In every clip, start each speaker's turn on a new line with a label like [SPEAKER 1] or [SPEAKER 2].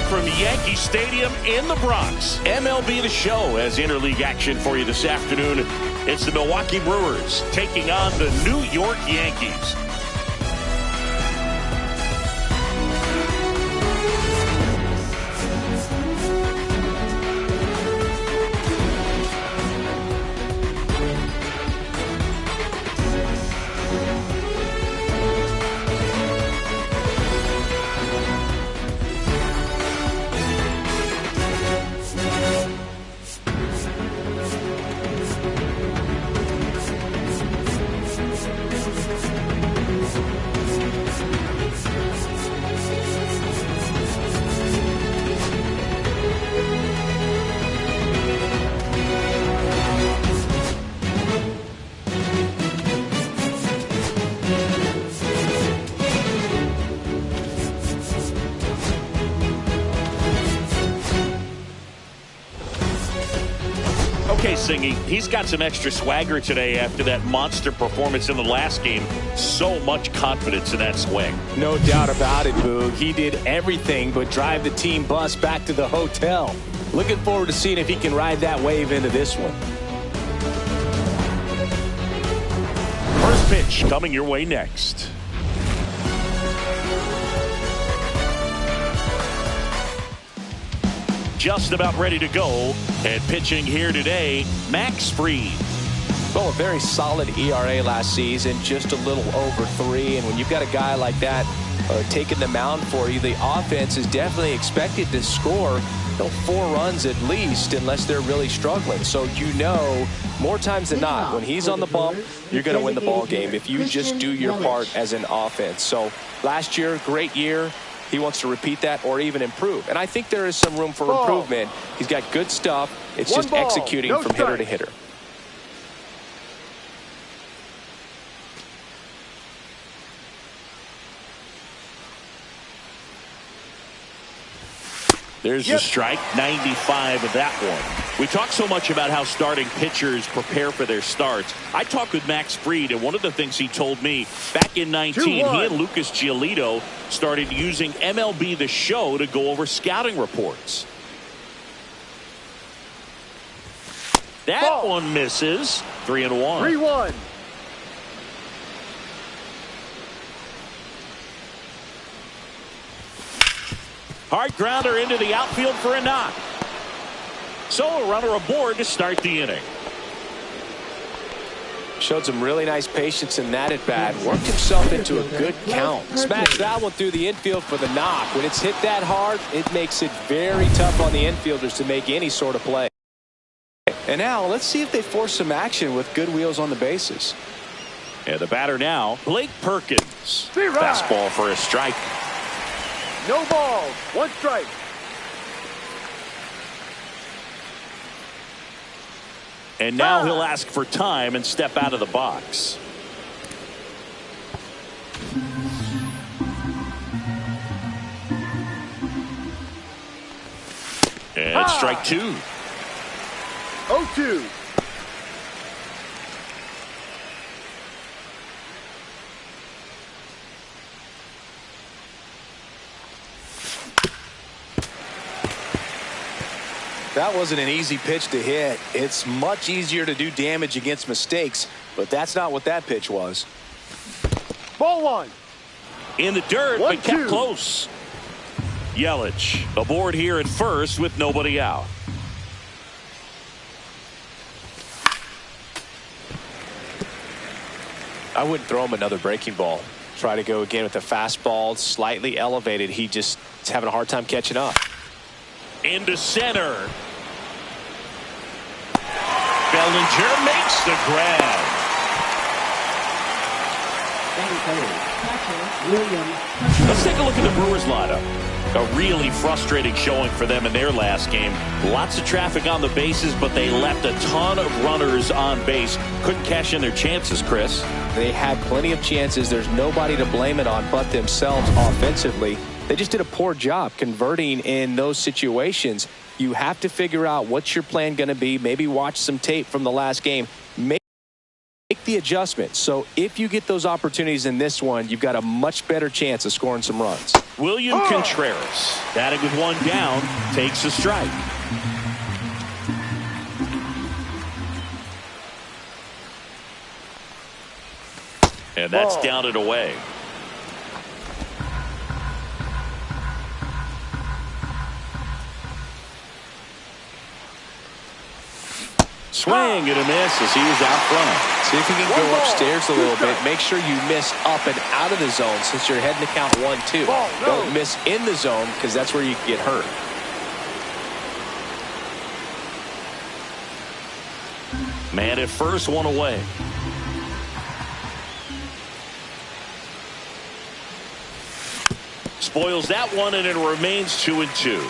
[SPEAKER 1] from Yankee Stadium in the Bronx. MLB The Show has interleague action for you this afternoon. It's the Milwaukee Brewers taking on the New York Yankees. Okay, Singy, he's got some extra swagger today after that monster performance in the last game. So much confidence in that swing.
[SPEAKER 2] No doubt about it, Boog. He did everything but drive the team bus back to the hotel. Looking forward to seeing if he can ride that wave into this one.
[SPEAKER 1] First pitch coming your way next. Just about ready to go, and pitching here today, Max Fried.
[SPEAKER 2] Well, a very solid ERA last season, just a little over 3. And when you've got a guy like that taking the mound for you, the offense is definitely expected to score 4 runs at least, unless they're really struggling. So more times than not, when he's on the bump, you're going to win the ball game if you just do your part as an offense. So last year, great year. He wants to repeat that or even improve. And I think there is some room for improvement. He's got good stuff. It's just executing from hitter to hitter.
[SPEAKER 1] There's the strike, 95 of that one. We talk so much about how starting pitchers prepare for their starts. I talked with Max Fried, and one of the things he told me back in 19, he and Lucas Giolito started using MLB The Show to go over scouting reports. That one misses. 3-1.
[SPEAKER 3] 3-1.
[SPEAKER 1] Hard grounder into the outfield for a knock. So a runner aboard to start the inning.
[SPEAKER 2] Showed some really nice patience in that at bat. Worked himself into a good count. Smashed that one through the infield for the knock. When it's hit that hard, it makes it very tough on the infielders to make any sort of play. And now let's see if they force some action with good wheels on the bases.
[SPEAKER 1] And the batter now, Blake Perkins. Fastball for a strike.
[SPEAKER 3] No balls, 1 strike.
[SPEAKER 1] And now he'll ask for time and step out of the box. And strike 2.
[SPEAKER 3] 0-2.
[SPEAKER 2] That wasn't an easy pitch to hit. It's much easier to do damage against mistakes, but that's not what that pitch was.
[SPEAKER 3] Ball 1.
[SPEAKER 1] In the dirt, but kept close. Yelich aboard here at first with nobody out.
[SPEAKER 2] I wouldn't throw him another breaking ball. Try to go again with the fastball, slightly elevated. He just is having a hard time catching up.
[SPEAKER 1] Into center. Bellinger makes the grab. Let's take a look at the Brewers lineup. A really frustrating showing for them in their last game. Lots of traffic on the bases, but they left a ton of runners on base. Couldn't cash in their chances, Chris.
[SPEAKER 2] They had plenty of chances. There's nobody to blame it on but themselves offensively. They just did a poor job converting in those situations. You have to figure out what's your plan going to be. Maybe watch some tape from the last game. Make make the adjustment. So if you get those opportunities in this one, you've got a much better chance of scoring some runs.
[SPEAKER 1] William Contreras, batting with one down, takes a strike. And that's down and away. Swing and a miss as he was out front.
[SPEAKER 2] See if you can go upstairs a little bit. Make sure you miss up and out of the zone since you're heading to count 1-2. Don't miss in the zone because that's where you can get hurt.
[SPEAKER 1] Man at first, one away. Spoils that one, and it remains 2-2.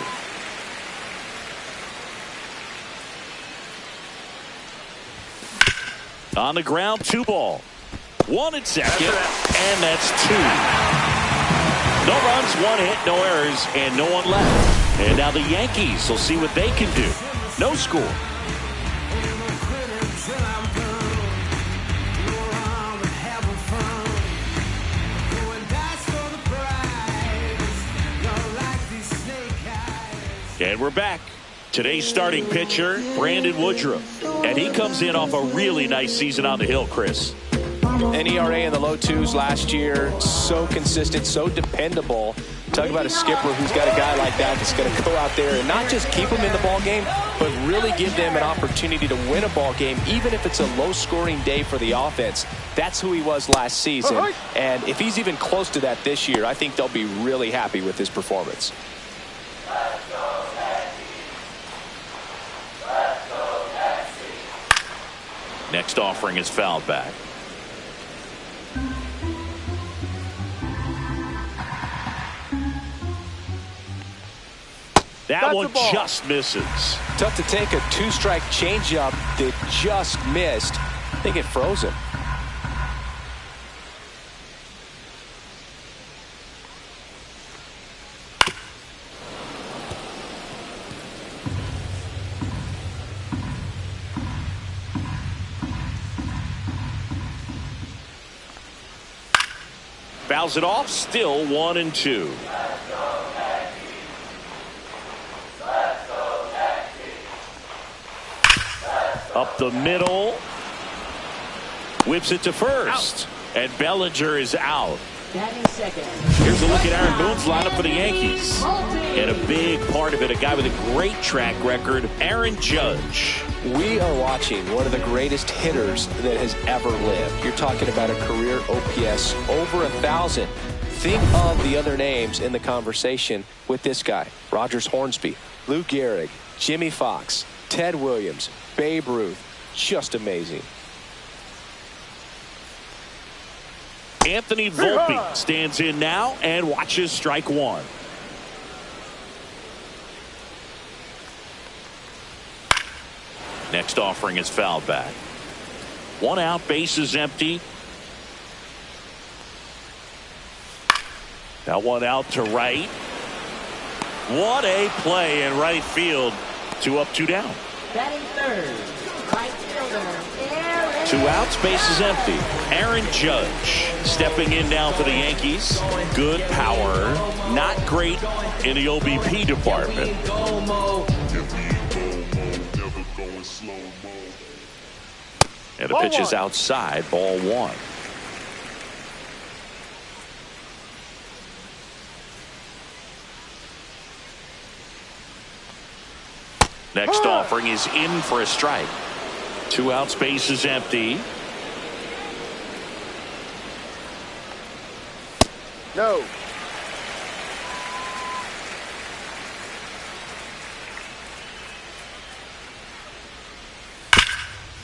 [SPEAKER 1] On the ground, 2 ball. 1 at second, and that's 2. No runs, 1 hit, no errors, and no one left. And now the Yankees will see what they can do. No score. And we're back. Today's starting pitcher, Brandon Woodruff. And he comes in off a really nice season on the hill, Chris.
[SPEAKER 2] An ERA in the low 2s last year. So consistent, so dependable. Talk about a skipper who's got a guy like that that's going to go out there and not just keep them in the ball game, but really give them an opportunity to win a ball game, even if it's a low-scoring day for the offense. That's who he was last season. And if he's even close to that this year, I think they'll be really happy with his performance.
[SPEAKER 1] Next offering is fouled back. That one just misses.
[SPEAKER 2] Tough to take a 2-strike changeup that just missed. I think it froze him.
[SPEAKER 1] Fouls it off, still 1-2. Up the middle. Whips it to first. And Bellinger is out. Here's a look at Aaron Boone's lineup for the Yankees. And a big part of it, a guy with a great track record, Aaron Judge.
[SPEAKER 2] We are watching one of the greatest hitters that has ever lived. You're talking about a career OPS over 1,000. Think of the other names in the conversation with this guy. Rogers Hornsby, Lou Gehrig, Jimmy Fox, Ted Williams, Babe Ruth. Just amazing.
[SPEAKER 1] Anthony Volpe stands in now and watches strike 1. Next offering is fouled back. 1 out, bases empty. Now 1 out to right. What a play in right field. 2 up, 2 down.
[SPEAKER 4] Batting third, right fielder,
[SPEAKER 1] 2 outs, bases empty. Aaron Judge stepping in now for the Yankees. Good power, not great in the OBP department. And the pitch is outside, ball 1. Next offering is in for a strike. 2 outs, bases empty.
[SPEAKER 3] No.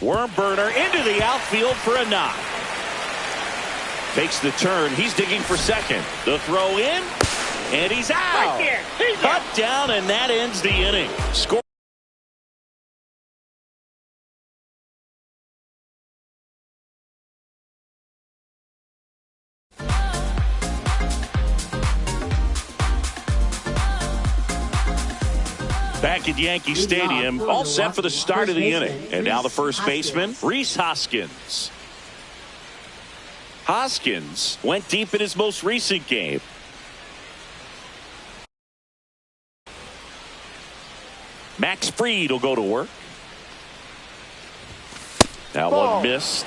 [SPEAKER 1] Worm burner into the outfield for a knock. Takes the turn. He's digging for second. The throw in, and he's out.
[SPEAKER 4] Right there.
[SPEAKER 1] Cut down, and that ends the inning. Score. Back at Yankee Stadium, all set for the start of the inning. And now the first baseman, Rhys Hoskins. Hoskins went deep in his most recent game. Max Fried will go to work. That one missed.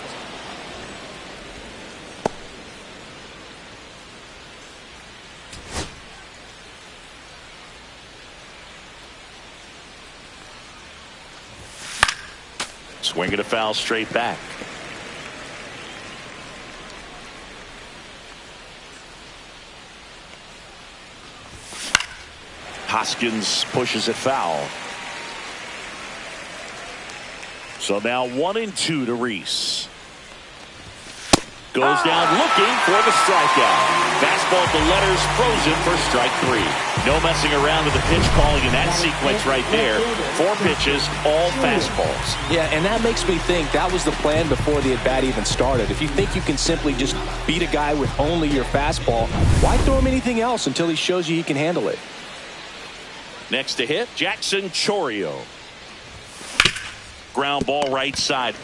[SPEAKER 1] Swinging a foul straight back. Hoskins pushes it foul. So now 1-2 to Reese. Goes down looking for the strikeout. Fastball at the letters, frozen for strike 3. No messing around with the pitch calling in that sequence right there. 4 pitches, all fastballs.
[SPEAKER 2] Yeah, and that makes me think that was the plan before the at-bat even started. If you think you can simply just beat a guy with only your fastball, why throw him anything else until he shows you he can handle it?
[SPEAKER 1] Next to hit, Jackson Chourio. Ground ball right side.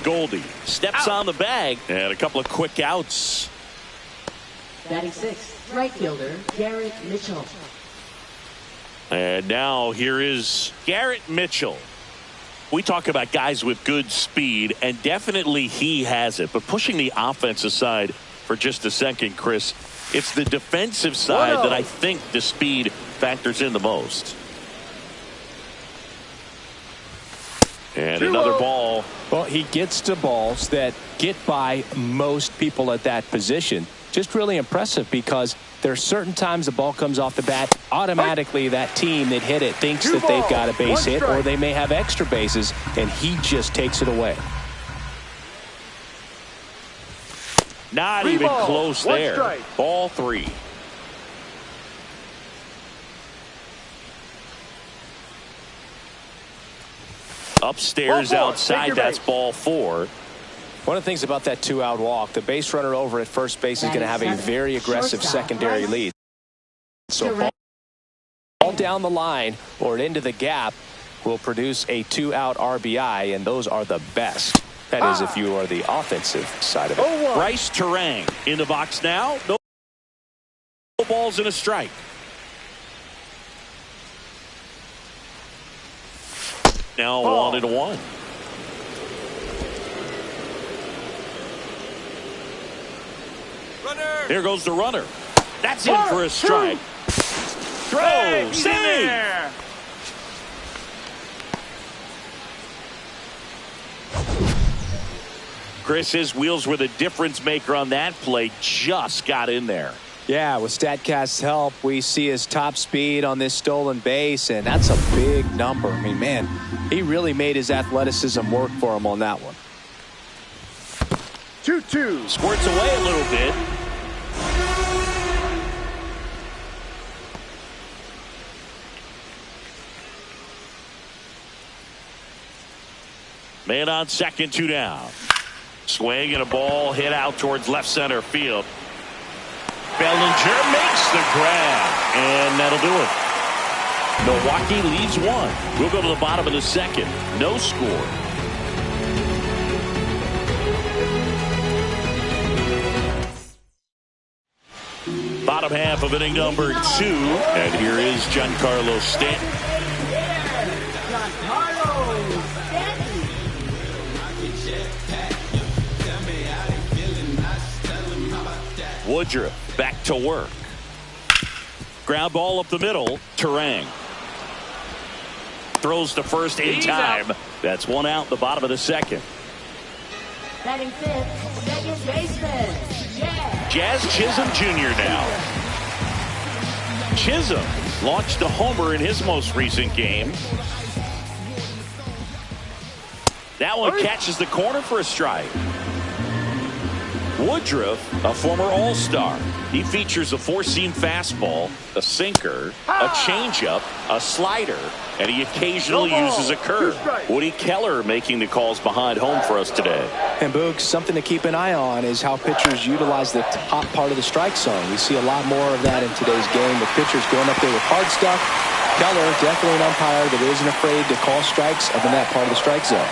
[SPEAKER 1] Goldie steps on the bag and a couple of quick outs.
[SPEAKER 4] Batting 6th, right fielder Garrett Mitchell.
[SPEAKER 1] And now here is Garrett Mitchell. We talk about guys with good speed, and definitely he has it. But pushing the offense aside for just a second, Chris, it's the defensive side that I think the speed factors in the most. And another ball.
[SPEAKER 2] Well, he gets to balls that get by most people at that position. Just really impressive because there are certain times the ball comes off the bat. Automatically, that team that hit it thinks that they've got a base hit, or they may have extra bases, and he just takes it away.
[SPEAKER 1] Not even close there. Ball 3. Upstairs outside, that's ball 4.
[SPEAKER 2] One of the things about that 2-out walk, the base runner over at first base is going to have a very aggressive secondary lead. So ball down the line or into the gap will produce a 2-out RBI, and those are the best. That is if you are the offensive side of it.
[SPEAKER 1] Bryce Terang in the box now. No balls and a strike. Now 1-1. Here goes the runner. That's in for a strike. Throw, save. Chris, his wheels were the difference maker on that play. Just got in there.
[SPEAKER 2] Yeah, with StatCast's help, we see his top speed on this stolen base, and that's a big number. I mean, man, he really made his athleticism work for him on that one.
[SPEAKER 3] 2-2.
[SPEAKER 1] Squirts away a little bit. Man on second, 2 down. Swing and a ball hit out towards left center field. Bellinger makes the grab, and that'll do it. Milwaukee leads 1. We'll go to the bottom of the second. No score. Bottom half of inning number 2, and here is Giancarlo Stanton. Woodruff back to work. Ground ball up the middle. Terang throws to first in time. That's 1 out in the bottom of the second.
[SPEAKER 4] Batting 5th, second baseman
[SPEAKER 1] Jazz Chisholm Jr. now. Chisholm launched a homer in his most recent game. That one catches the corner for a strike. Woodruff, a former All-Star. He features a 4-seam fastball, a sinker, a changeup, a slider, and he occasionally uses a curve. Woody Keller making the calls behind home for us today.
[SPEAKER 2] And Boog, something to keep an eye on is how pitchers utilize the top part of the strike zone. We see a lot more of that in today's game with pitchers going up there with hard stuff. Keller, definitely an umpire that isn't afraid to call strikes up in that part of the strike zone.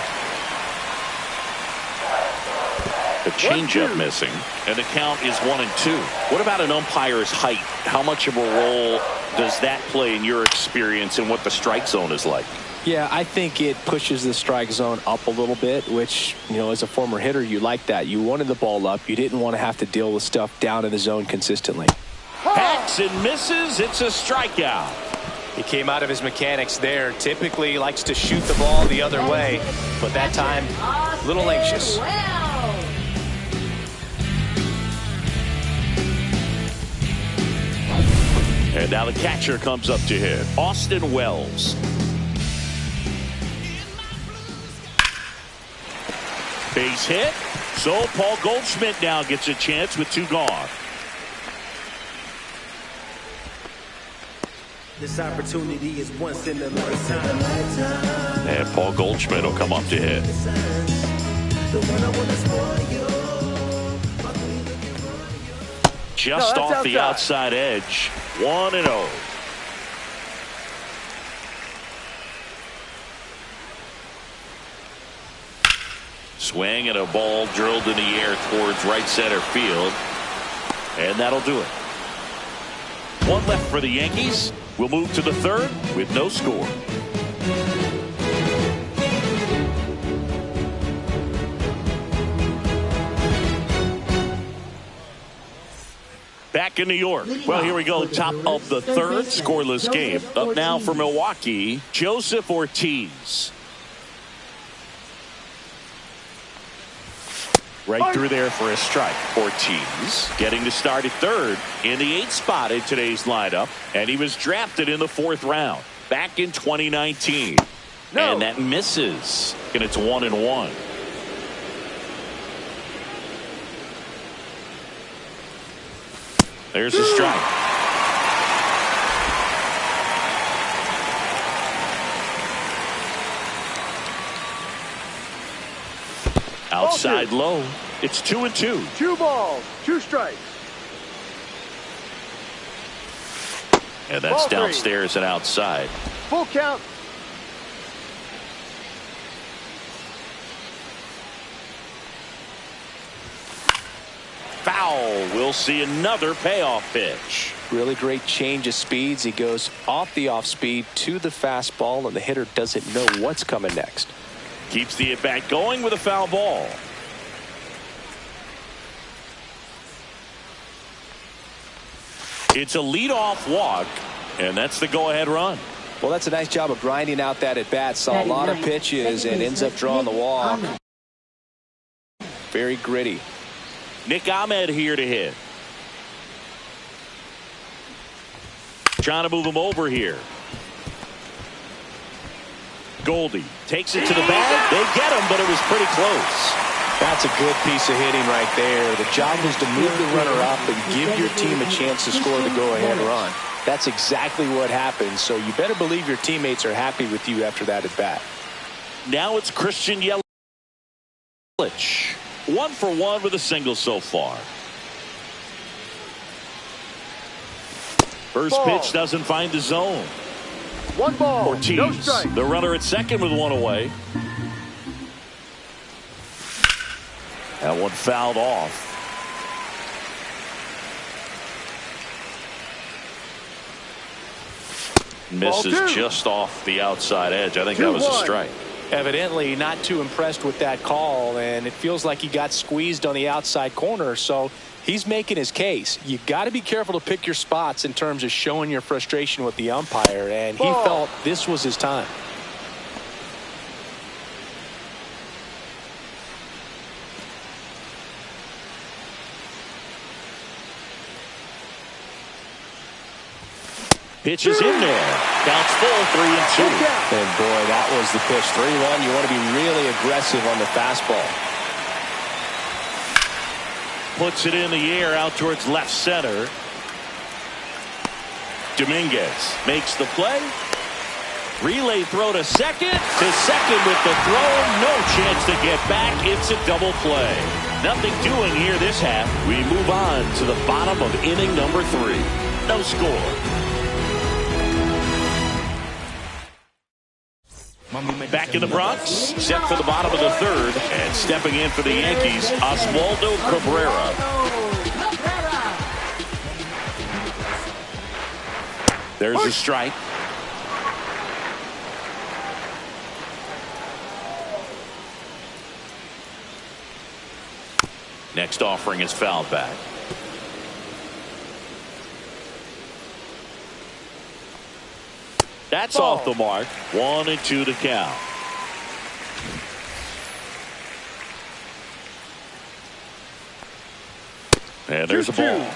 [SPEAKER 1] A changeup missing, and the count is 1-2. What about an umpire's height? How much of a role does that play in your experience and what the strike zone is like?
[SPEAKER 2] Yeah, I think it pushes the strike zone up a little bit, which, you know, as a former hitter, you like that. You wanted the ball up. You didn't want to have to deal with stuff down in the zone consistently.
[SPEAKER 1] Hacks and misses. It's a strikeout.
[SPEAKER 2] He came out of his mechanics there. Typically he likes to shoot the ball the other way, but that time, a little anxious.
[SPEAKER 1] And now the catcher comes up to hit, Austin Wells. Base hit. So Paul Goldschmidt now gets a chance with 2 gone.
[SPEAKER 5] This opportunity is once in a lifetime.
[SPEAKER 1] And Paul Goldschmidt will come up to hit. Just off the outside edge. 1-0. Swing and a ball drilled in the air towards right center field. And that'll do it. 1 left for the Yankees. We'll move to the 3rd with no score. Back in New York. Well, here we go. Top of the 3rd, scoreless game. Up now for Milwaukee, Joseph Ortiz. Right through there for a strike. Ortiz getting to start at 3rd in the 8th spot in today's lineup. And he was drafted in the 4th round back in 2019. And that misses. And it's 1-1. There's a strike. Outside low. It's 2-2.
[SPEAKER 3] 2 balls, 2 strikes.
[SPEAKER 1] And that's downstairs and outside.
[SPEAKER 3] Full count.
[SPEAKER 1] Foul. We'll see another payoff pitch.
[SPEAKER 2] Really great change of speeds. He goes off the off speed to the fastball, and the hitter doesn't know what's coming next.
[SPEAKER 1] Keeps the at-bat going with a foul ball. It's a leadoff walk, and that's the go-ahead run.
[SPEAKER 2] Well, that's a nice job of grinding out that at-bat. Saw a lot of pitches and ends up drawing the walk. Very gritty.
[SPEAKER 1] Nick Ahmed here to hit. Trying to move him over here. Goldie takes it to the bag. They get him, but it was pretty close.
[SPEAKER 2] That's a good piece of hitting right there. The job was to move the runner up and give your team a chance to score the go-ahead run. That's exactly what happened, so you better believe your teammates are happy with you after that at-bat.
[SPEAKER 1] Now it's Christian Yelich. 1 for 1 with a single so far. First pitch doesn't find the zone.
[SPEAKER 3] 1 ball,
[SPEAKER 1] Ortiz,
[SPEAKER 3] no strike.
[SPEAKER 1] the runner at second with 1 away. That one fouled off. Misses just off the outside edge. I think that was a strike.
[SPEAKER 2] Evidently not too impressed with that call, and it feels like he got squeezed on the outside corner, so he's making his case. You got to be careful to pick your spots in terms of showing your frustration with the umpire, and he felt this was his time.
[SPEAKER 1] Pitch is in there. Counts full, 3-2.
[SPEAKER 2] And boy, that was the pitch. 3-1. You want to be really aggressive on the fastball.
[SPEAKER 1] Puts it in the air out towards left center. Dominguez makes the play. Relay throw to second. To second with the throw. No chance to get back. It's a double play. Nothing doing here this half. We move on to the bottom of inning number 3. No score. Back in the Bronx, set for the bottom of the third, and stepping in for the Yankees, Oswaldo Cabrera. There's a strike. Next offering is fouled back. That's off the mark. 1-2 to count. And there's a ball.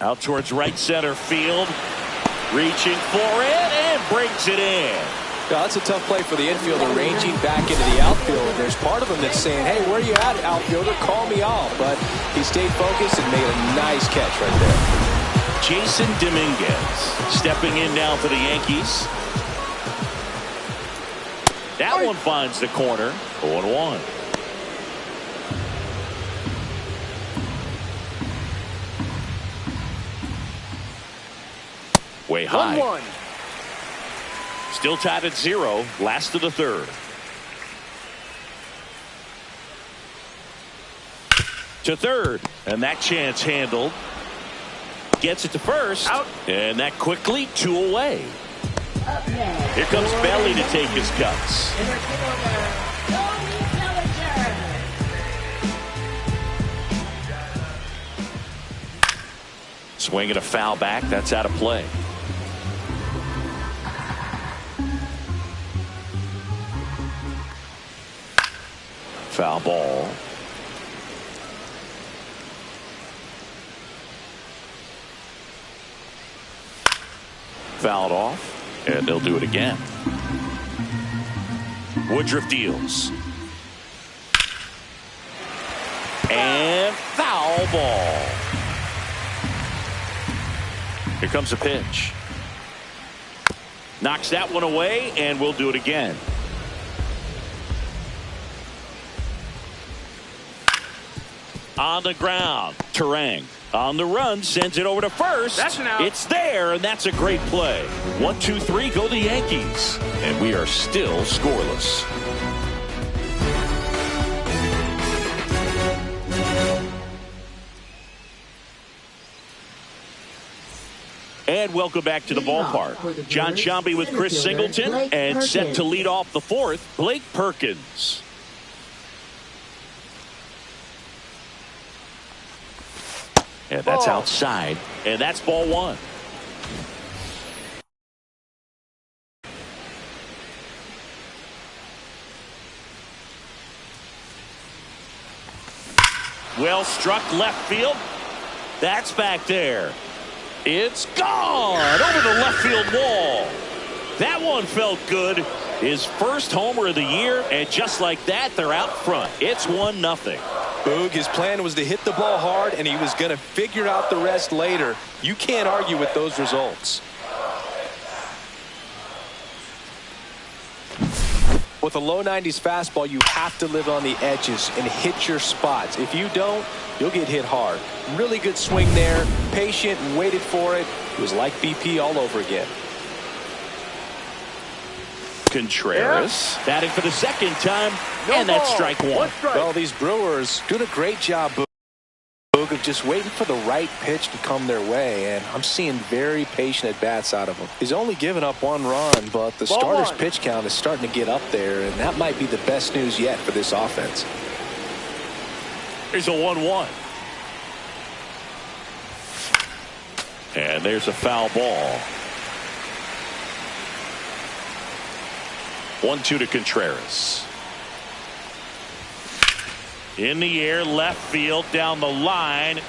[SPEAKER 1] Out towards right center field. Reaching for it and brings it in.
[SPEAKER 2] Yeah, that's a tough play for the infielder, ranging back into the outfield. There's part of him that's saying, hey, where you at, outfielder? Call me off. But he stayed focused and made a nice catch right there.
[SPEAKER 1] Jason Dominguez stepping in now for the Yankees. That one finds the corner. 0-1. Way high.
[SPEAKER 3] 1-1.
[SPEAKER 1] Still tied at 0. Last of the third. To third. And that chance handled. Gets it to first. Out. And that quickly 2 away. Here comes Belly to take his cuts. Swinging a foul back. That's out of play. Foul ball. Fouled off, and they'll do it again. Woodruff deals. And foul ball. Here comes a pitch. Knocks that one away, and we'll do it again. On the ground, Terang on the run, sends it over to first.
[SPEAKER 3] That's an out.
[SPEAKER 1] It's there, and that's a great play. 1, 2, 3, go the Yankees. And we are still scoreless. And welcome back to the ballpark. John Shambi with Chris Singleton, and set to lead off the fourth, Blake Perkins. And that's outside, and that's ball 1. Well struck left field. That's back there. It's gone over the left field wall. That one felt good. His first homer of the year, and just like that, they're out front. It's 1-0.
[SPEAKER 2] Boog, his plan was to hit the ball hard, and he was going to figure out the rest later. You can't argue with those results. With a low 90s fastball, you have to live on the edges and hit your spots. If you don't, you'll get hit hard. Really good swing there. Patient, waited for it. It was like BP all over again.
[SPEAKER 1] Contreras batting for the second time, and that's strike 1.
[SPEAKER 2] Well, these Brewers doing a great job, Boog, of just waiting for the right pitch to come their way, and I'm seeing very patient at-bats out of him. He's only given up 1 run, but the starter's pitch count is starting to get up there, and that might be the best news yet for this offense.
[SPEAKER 1] Here's a 1-1. And there's a foul ball. 1-2 to Contreras. In the air, left field, down the line.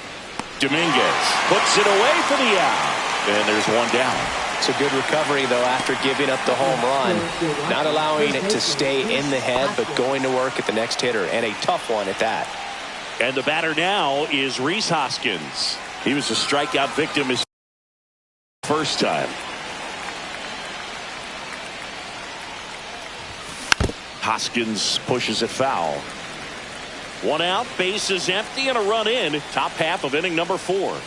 [SPEAKER 1] Dominguez puts it away for the out. And there's one down.
[SPEAKER 2] It's a good recovery, though, after giving up the home run. Not allowing it to stay in the head, but going to work at the next hitter. And a tough one at that.
[SPEAKER 1] And the batter now is Rhys Hoskins. He was a strikeout victim his first time. Hoskins pushes it foul. One out, base is empty, and a run in. Top half of inning number 4.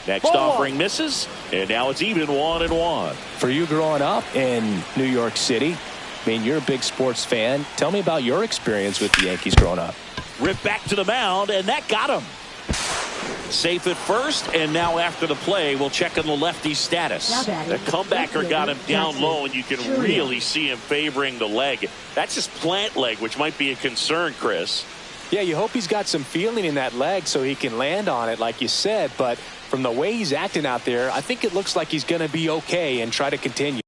[SPEAKER 1] Next offering misses, and now it's even 1-1.
[SPEAKER 2] For you growing up in New York City, I mean, you're a big sports fan. Tell me about your experience with the Yankees growing up.
[SPEAKER 1] Ripped back to the mound, and that got him. Safe at first, and now after the play, we'll check on the lefty's status. The comebacker got him down low, and you can really see him favoring the leg. That's his plant leg, which might be a concern, Chris.
[SPEAKER 2] Yeah, you hope he's got some feeling in that leg so he can land on it, like you said. But from the way he's acting out there, I think it looks like he's going to be okay and try to continue.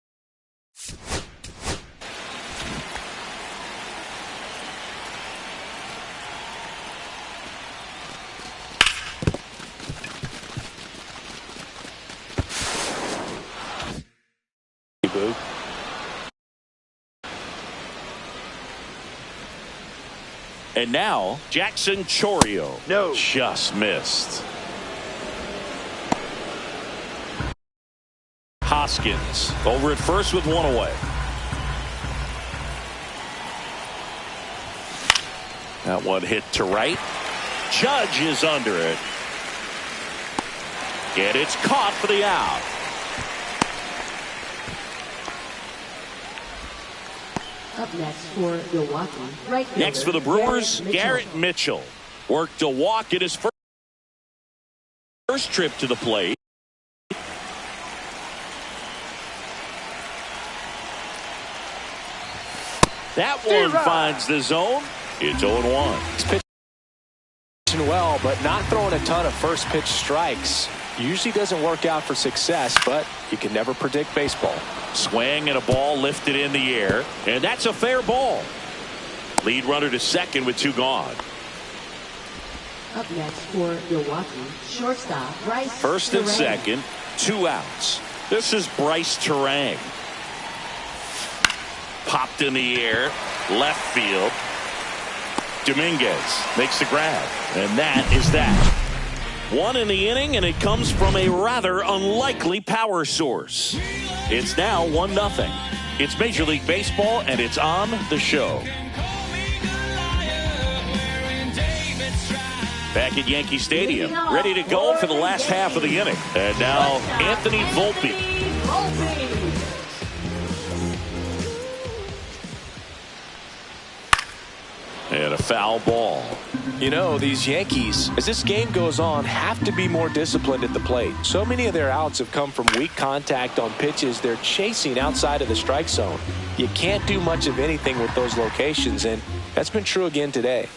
[SPEAKER 1] And now, Jackson Chourio.
[SPEAKER 3] No.
[SPEAKER 1] Just missed. Hoskins over at first with one away. That one hit to right. Judge is under it. And it's caught for the out.
[SPEAKER 4] Up next for Milwaukee, right fielder,
[SPEAKER 1] Next for the Brewers, Garrett Mitchell. Worked a walk in his first trip to the plate. That one finds the zone. It's 0-1.
[SPEAKER 2] He's pitching well, but not throwing a ton of first pitch strikes. Usually doesn't work out for success, but you can never predict baseball.
[SPEAKER 1] Swing and a ball lifted in the air, and that's a fair ball. Lead runner to second with 2 gone.
[SPEAKER 4] Up next for Milwaukee, shortstop Bryce.
[SPEAKER 1] First and
[SPEAKER 4] Terang.
[SPEAKER 1] second, 2 outs. This is Bryce Terang. Popped in the air, left field. Dominguez makes the grab, and that is that. 1 in the inning, and it comes from a rather unlikely power source. It's now 1-0. It's Major League Baseball, and it's on the show. Back at Yankee Stadium, ready to go for the last half of the inning. And now Anthony Volpe. And a foul ball.
[SPEAKER 2] You know, these Yankees, as this game goes on, have to be more disciplined at the plate. So many of their outs have come from weak contact on pitches they're chasing outside of the strike zone. You can't do much of anything with those locations, and that's been true again today.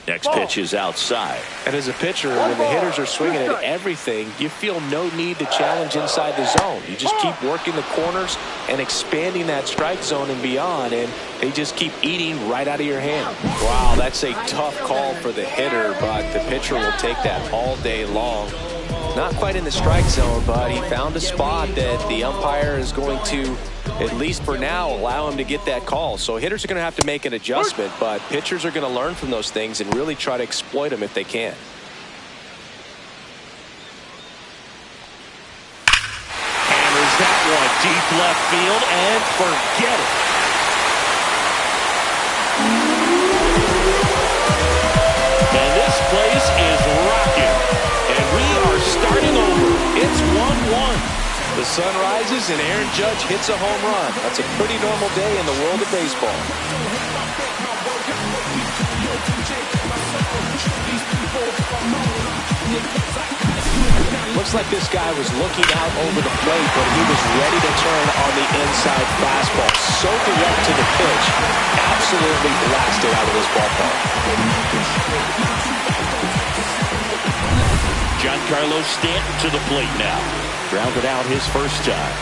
[SPEAKER 1] Next pitch is outside.
[SPEAKER 2] And as a pitcher, when the hitters are swinging at everything, you feel no need to challenge inside the zone. You just keep working the corners and expanding that strike zone and beyond, and they just keep eating right out of your hand. Wow, that's a tough call for the hitter, but the pitcher will take that all day long. Not quite in the strike zone, but he found a spot that the umpire is going to, at least for now, allow him to get that call. So hitters are going to have to make an adjustment, but pitchers are going to learn from those things and really try to exploit them if they can.
[SPEAKER 1] Hammers that one deep left field and forget it. And this place is rocking. And we are starting over. It's 1-1.
[SPEAKER 2] The sun rises and Aaron Judge hits a home run. That's a pretty normal day in the world of baseball. Looks like this guy was looking out over the plate, but he was ready to turn on the inside fastball. So direct to the pitch. Absolutely blasted out of this ballpark.
[SPEAKER 1] Giancarlo Stanton to the plate now. Grounded out his first time.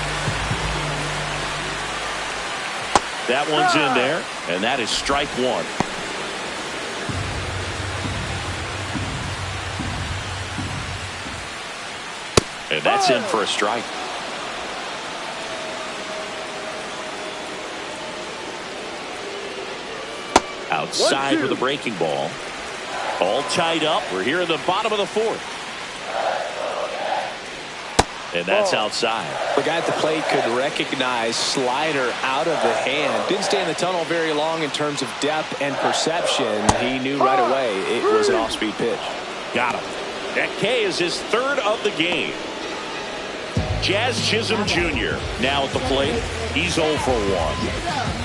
[SPEAKER 1] That one's in there, and that is strike 1. And that's in for a strike. Outside with a breaking ball. All tied up. We're here in the bottom of the fourth. And that's outside.
[SPEAKER 2] The guy at the plate could recognize slider out of the hand. Didn't stay in the tunnel very long in terms of depth and perception. He knew right away it was an off-speed pitch.
[SPEAKER 1] Got him. That K is his third of the game. Jazz Chisholm Jr. now at the plate. He's 0 for 1.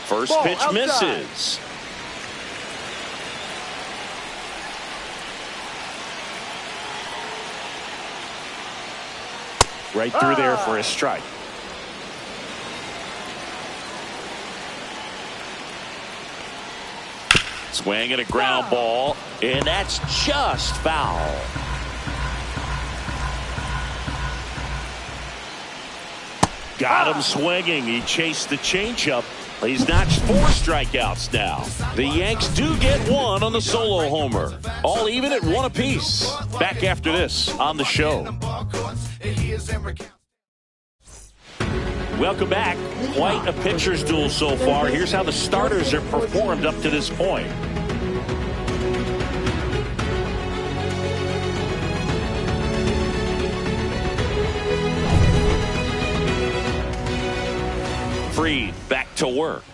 [SPEAKER 1] First pitch misses. Right through there for a strike. Swing and a ground ball, and that's just foul. Got him swinging. He chased the changeup. He's notched 4 strikeouts now. The Yanks do get one on the solo homer. All even at 1 apiece. Back after this on the show. Welcome back. Quite a pitcher's duel so far. Here's how the starters have performed up to this point. Fried back to work.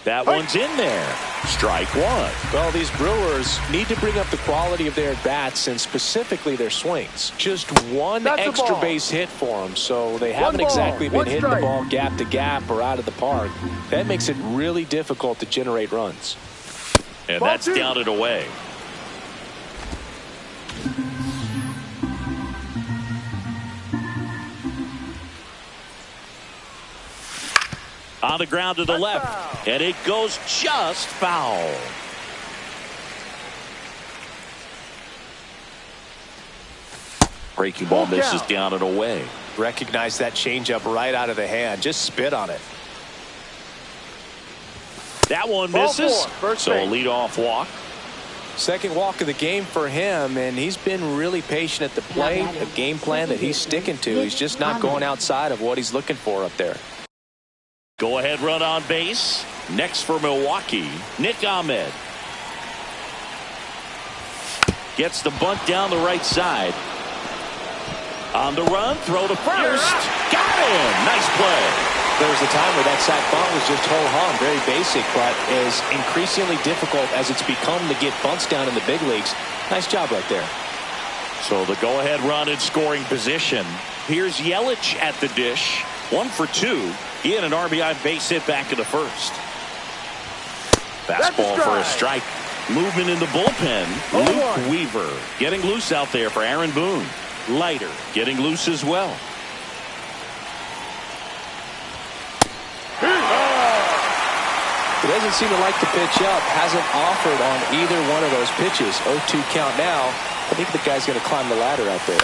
[SPEAKER 1] That one's in there. Strike 1.
[SPEAKER 2] Well, these Brewers need to bring up the quality of their bats and specifically their swings. Just one extra base hit for them, so they haven't exactly been hitting the ball gap to gap or out of the park. That makes it really difficult to generate runs.
[SPEAKER 1] And that's down and away. On the ground to the left, and it goes just foul. Breaking ball misses down and away.
[SPEAKER 2] Recognize that changeup right out of the hand. Just spit on it.
[SPEAKER 1] That one misses. So a leadoff walk.
[SPEAKER 2] Second walk of the game for him, and he's been really patient at the plate. A game plan that he's sticking to. He's just not going outside of what he's looking for up there.
[SPEAKER 1] Go ahead run on base. Next for Milwaukee, Nick Ahmed. Gets the bunt down the right side. On the run, throw to first. Got him. Nice play.
[SPEAKER 2] There was a time where that sac bunt was just ho-hum, very basic, but is increasingly difficult as it's become to get bunts down in the big leagues. Nice job right there.
[SPEAKER 1] So the go-ahead run in scoring position. Here's Yelich at the dish. 1 for 2. He had an RBI base hit back in the first. Fastball for a strike. Movement in the bullpen. Luke Weaver getting loose out there for Aaron Boone. Leiter getting loose as well.
[SPEAKER 2] He doesn't seem to like the pitch up. Hasn't offered on either one of those pitches. 0-2 count now. I think the guy's going to climb the ladder out there.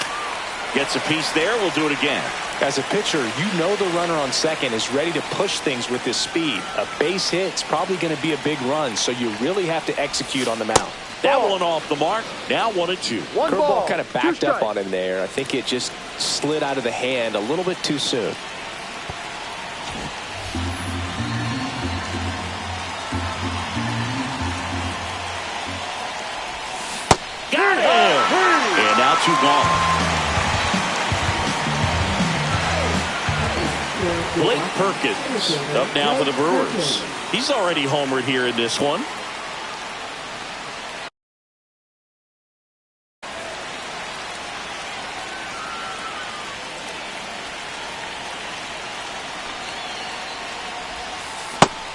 [SPEAKER 1] Gets a piece there. We'll do it again.
[SPEAKER 2] As a pitcher, you know the runner on second is ready to push things with his speed. A base hit's probably going to be a big run, so you really have to execute on the mound.
[SPEAKER 1] That one off the mark. Now 1-2.
[SPEAKER 2] Curveball kind of backed up on him there. I think it just slid out of the hand a little bit too soon.
[SPEAKER 1] Got him! And now 2 gone. Blake Perkins up now for the Brewers. He's already homered here in this one.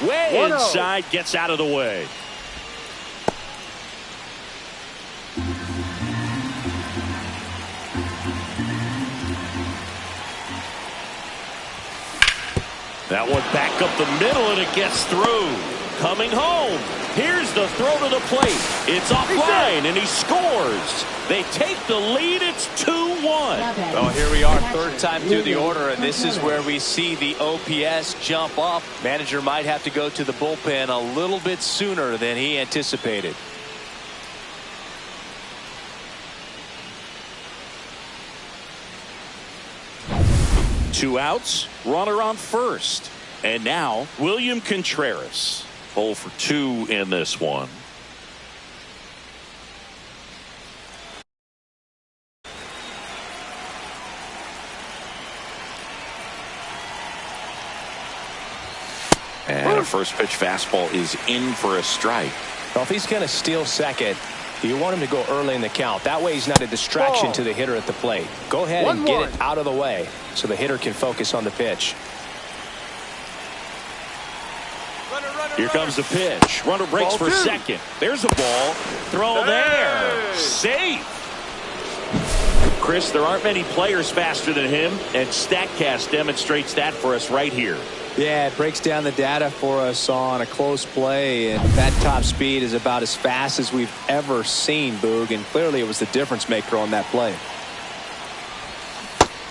[SPEAKER 1] Way inside, gets out of the way. That one back up the middle, and it gets through. Coming home. Here's the throw to the plate. It's offline, and he scores. They take the lead. It's 2-1.
[SPEAKER 2] Well, here we are, third time through the order, and this is where we see the OPS jump up. Manager might have to go to the bullpen a little bit sooner than he anticipated.
[SPEAKER 1] 2 outs, runner on first. And now William Contreras, 0 for 2 in this one. And a first pitch fastball is in for a strike.
[SPEAKER 2] Well, if he's going to steal second, you want him to go early in the count. That way he's not a distraction to the hitter at the plate. Go ahead and get it out of the way so the hitter can focus on the pitch.
[SPEAKER 1] Here comes the pitch. Runner breaks for second. There's a ball. Throw there. Safe. Chris, there aren't many players faster than him, and StatCast demonstrates that for us right here.
[SPEAKER 6] Yeah, it breaks down the data for us on a close play, and that top speed is about as fast as we've ever seen, Boog, and clearly it was the difference maker on that play.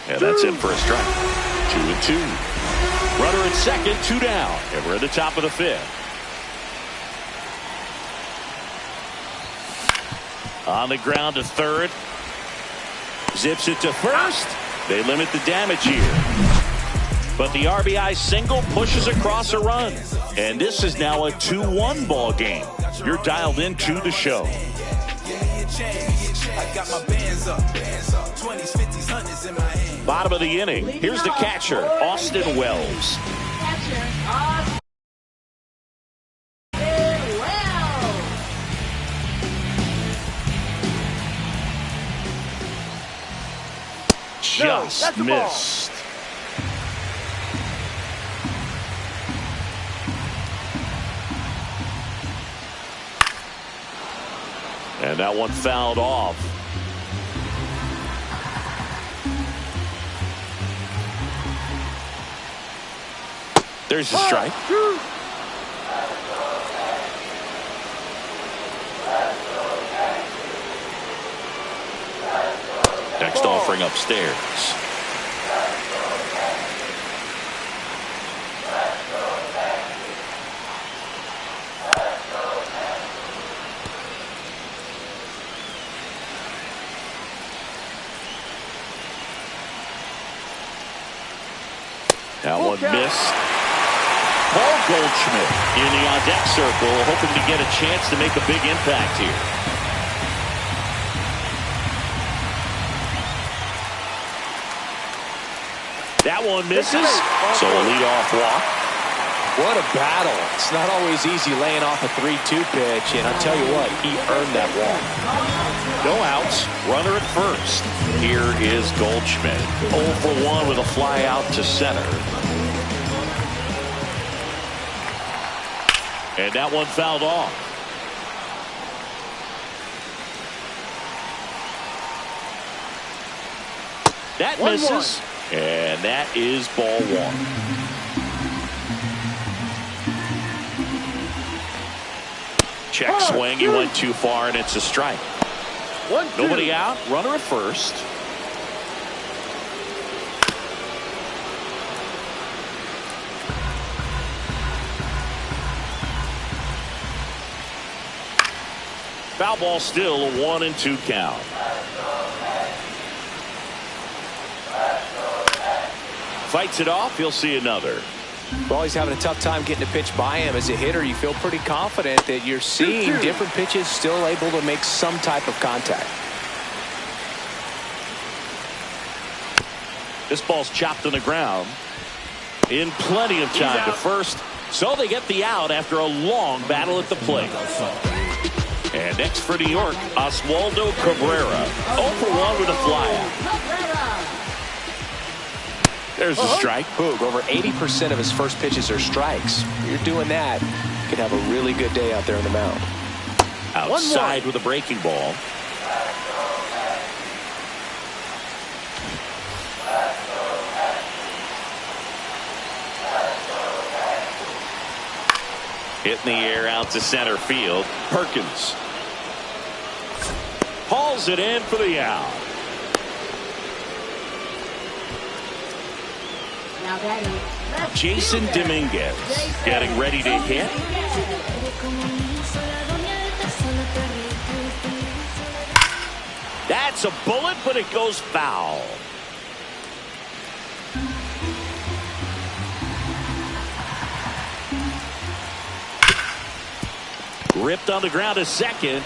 [SPEAKER 1] Yeah, that's in for a strike. 2-2. Runner at second, 2 down, and we're at the top of the 5th. On the ground to third. Zips it to first. They limit the damage here. But the RBI single pushes across a run. And this is now a 2-1 ball game. You're dialed into the show. Bottom of the inning. Here's the catcher, Austin Wells. Just missed. And that one fouled off. There's the strike. Next offering upstairs. That one missed. Paul Goldschmidt in the on-deck circle, hoping to get a chance to make a big impact here. That one misses, so a leadoff walk.
[SPEAKER 2] What a battle. It's not always easy laying off a 3-2 pitch, and I'll tell you what, he earned that walk.
[SPEAKER 1] No outs, runner at first. Here is Goldschmidt. 0 for 1 with a fly out to center. And that one fouled off. That misses. And that is ball 1. Check swing. He went too far, and it's a strike. Nobody out. Runner at first. Foul ball still, a 1-2 count. Fights it off. He'll see another.
[SPEAKER 2] Well, he's having a tough time getting a pitch by him. As a hitter, you feel pretty confident that you're seeing different pitches still able to make some type of contact.
[SPEAKER 1] This ball's chopped on the ground. In plenty of time to first. So they get the out after a long battle at the plate. And next for New York, Oswaldo Cabrera. 0 for 1 with a flyout. There's a strike.
[SPEAKER 2] Boog, over 80% of his first pitches are strikes. You're doing that, you could have a really good day out there on the mound.
[SPEAKER 1] Outside with a breaking ball. Hit in the air out to center field. Perkins hauls it in for the out. Jason Dominguez getting ready to hit. That's a bullet, but it goes foul. Ripped on the ground to second.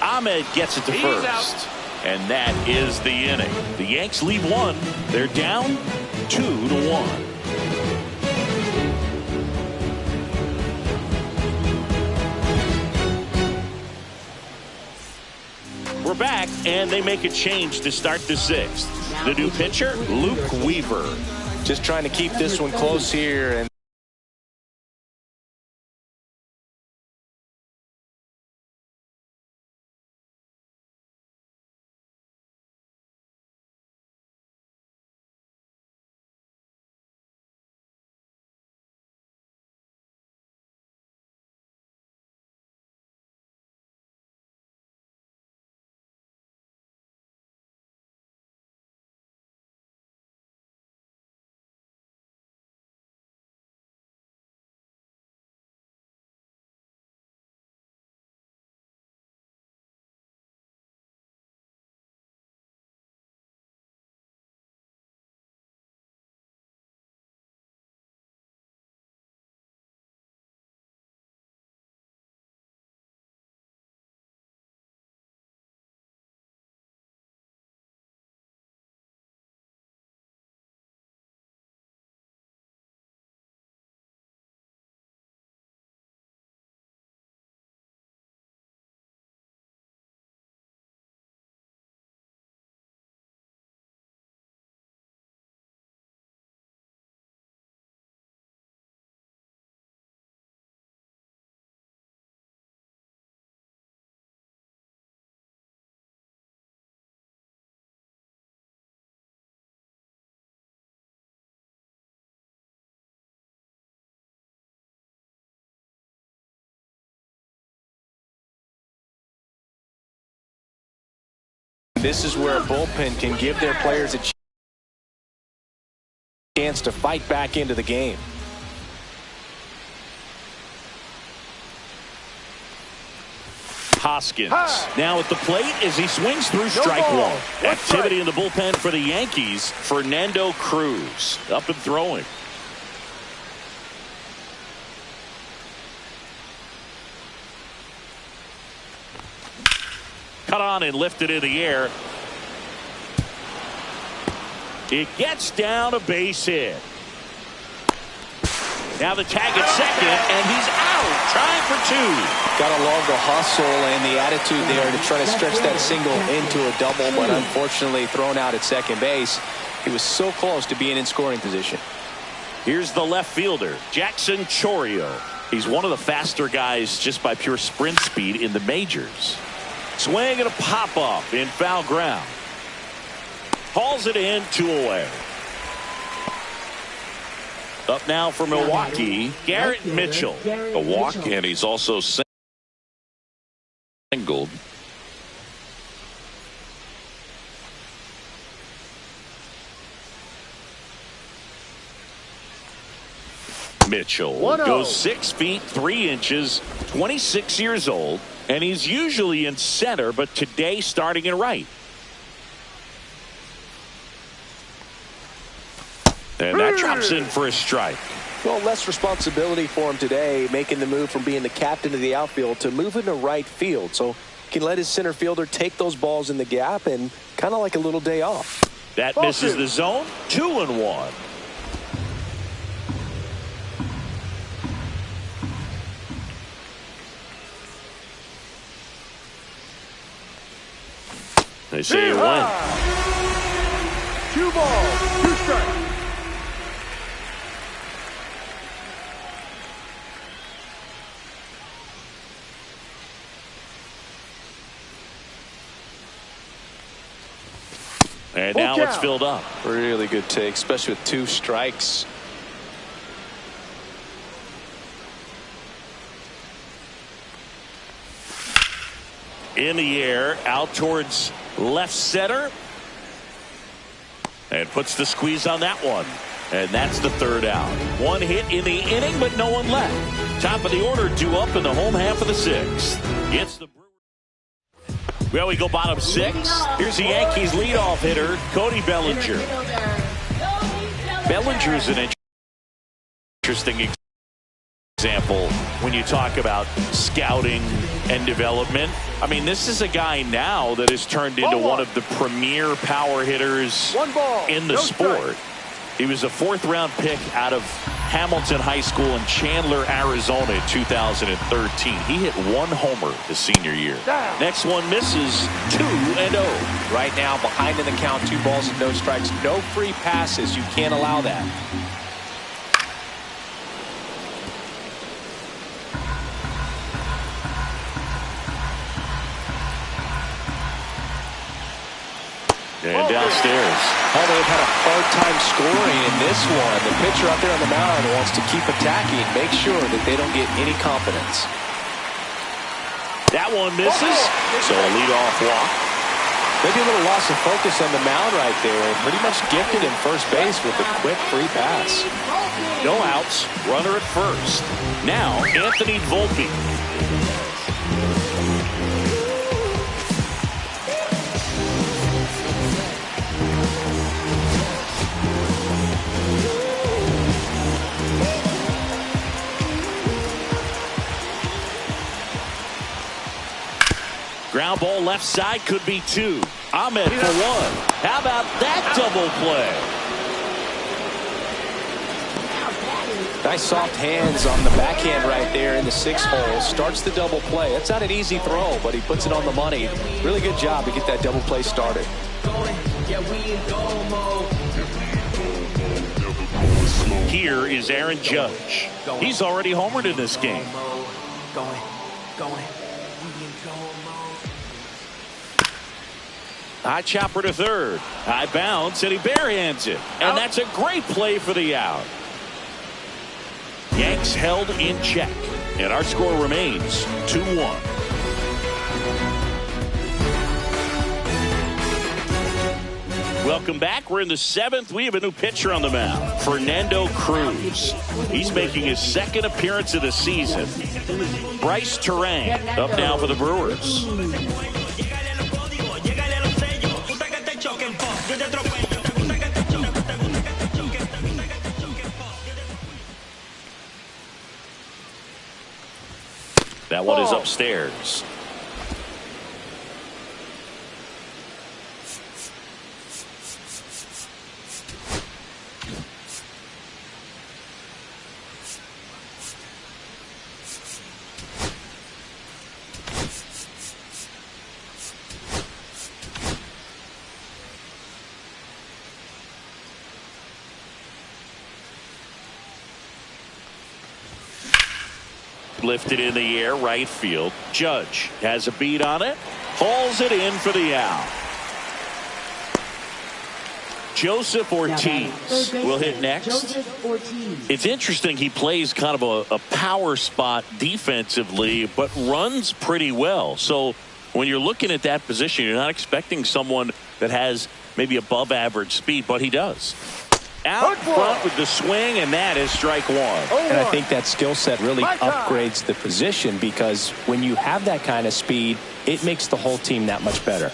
[SPEAKER 1] Ahmed gets it to first. And that is the inning. The Yanks lead one. They're down 2-1. We're back, and they make a change to start the sixth. The new pitcher, Luke Weaver.
[SPEAKER 2] Just trying to keep this one close here. And this is where a bullpen can give their players a chance to fight back into the game.
[SPEAKER 1] Hoskins now at the plate as he swings through strike one. Activity in the bullpen for the Yankees. Fernando Cruz up and throwing. Cut on and lifted in the air. It gets down a base hit. Now the tag at second, and he's out, trying for two.
[SPEAKER 2] Gotta love the hustle and the attitude there to try to stretch that single into a double, but unfortunately thrown out at second base. He was so close to being in scoring position.
[SPEAKER 1] Here's the left fielder, Jackson Chourio. He's one of the faster guys just by pure sprint speed in the majors. Swing and a pop-up in foul ground. Hauls it in, 2 away. Up now for Milwaukee, Garrett Mitchell. A walk, and he's also singled. Mitchell goes 6 feet 3 inches, 26 years old, and he's usually in center, but today starting in right. And that drops in for a strike.
[SPEAKER 2] Well, less responsibility for him today, making the move from being the captain of the outfield to moving to right field. So he can let his center fielder take those balls in the gap and kind of like a little day off.
[SPEAKER 1] That misses the zone. 2-1. They say it went.
[SPEAKER 3] 2 balls, 2 strikes.
[SPEAKER 1] And now it's filled up.
[SPEAKER 2] Really good take, especially with 2 strikes.
[SPEAKER 1] In the air, out towards left center. And puts the squeeze on that one. And that's the 3rd out. 1 hit in the inning, but no one left. Top of the order, due up in the home half of the 6th. It's the Brewers. Well, we go bottom 6. Here's the Yankees leadoff hitter, Cody Bellinger. Bellinger's an interesting Example, when you talk about scouting and development, I mean, this is a guy now that has turned into one of the premier power hitters in the sport. He was a 4th-round pick out of Hamilton High School in Chandler, Arizona in 2013. He hit 1 homer his senior year. Next one misses, 2-0.
[SPEAKER 2] Right now, behind in the count, 2 balls and no strikes. No free passes. You can't allow that.
[SPEAKER 1] And downstairs.
[SPEAKER 2] Oh, they've had a hard time scoring in this one. The pitcher out there on the mound wants to keep attacking, make sure that they don't get any confidence.
[SPEAKER 1] That one misses, so a leadoff walk.
[SPEAKER 2] Maybe a little loss of focus on the mound right there. Pretty much gifted in first base with a quick free pass.
[SPEAKER 1] No outs, runner at first. Now, Anthony Volpe. Ground ball left side, could be 2. Ahmed for 1. How about that double play?
[SPEAKER 2] Nice soft hands on the backhand right there in the 6th hole. Starts the double play. It's not an easy throw, but he puts it on the money. Really good job to get that double play started.
[SPEAKER 1] Here is Aaron Judge. He's already homered in this game. High chopper to third. High bounce, and he barehands it. And that's a great play for the out. Yanks held in check. And our score remains 2-1. Welcome back. We're in the 7th. We have a new pitcher on the mound, Fernando Cruz. He's making his 2nd appearance of the season. Bryce Terang up now for the Brewers. That one is upstairs. Lifted in the air, right field. Judge has a beat on it. Hauls it in for the out. Joseph Ortiz will hit next. It's interesting, he plays kind of a power spot defensively, but runs pretty well. So when you're looking at that position, you're not expecting someone that has maybe above average speed, but he does. Out front with the swing, and that is strike 1.
[SPEAKER 2] And I think that skill set really upgrades the position, because when you have that kind of speed, it makes the whole team that much better.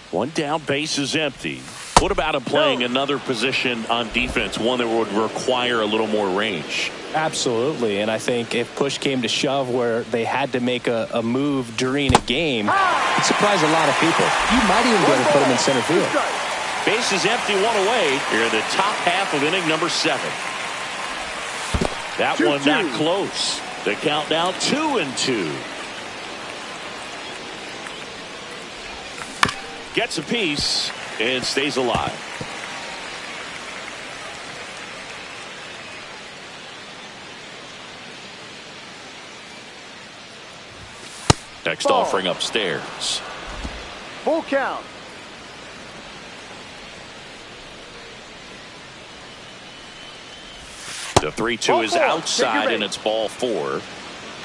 [SPEAKER 1] One down, base is empty. What about him playing another position on defense, one that would require a little more range?
[SPEAKER 2] Absolutely, and I think if push came to shove where they had to make a move during a game, it surprised a lot of people. You might even be able to put him in center field.
[SPEAKER 1] Base is empty, 1 away. Here in the top half of inning number 7. That one not close. The count now 2-2. Gets a piece and stays alive. Next offering upstairs.
[SPEAKER 3] Full count.
[SPEAKER 1] The 3-2 is outside, and it's ball 4.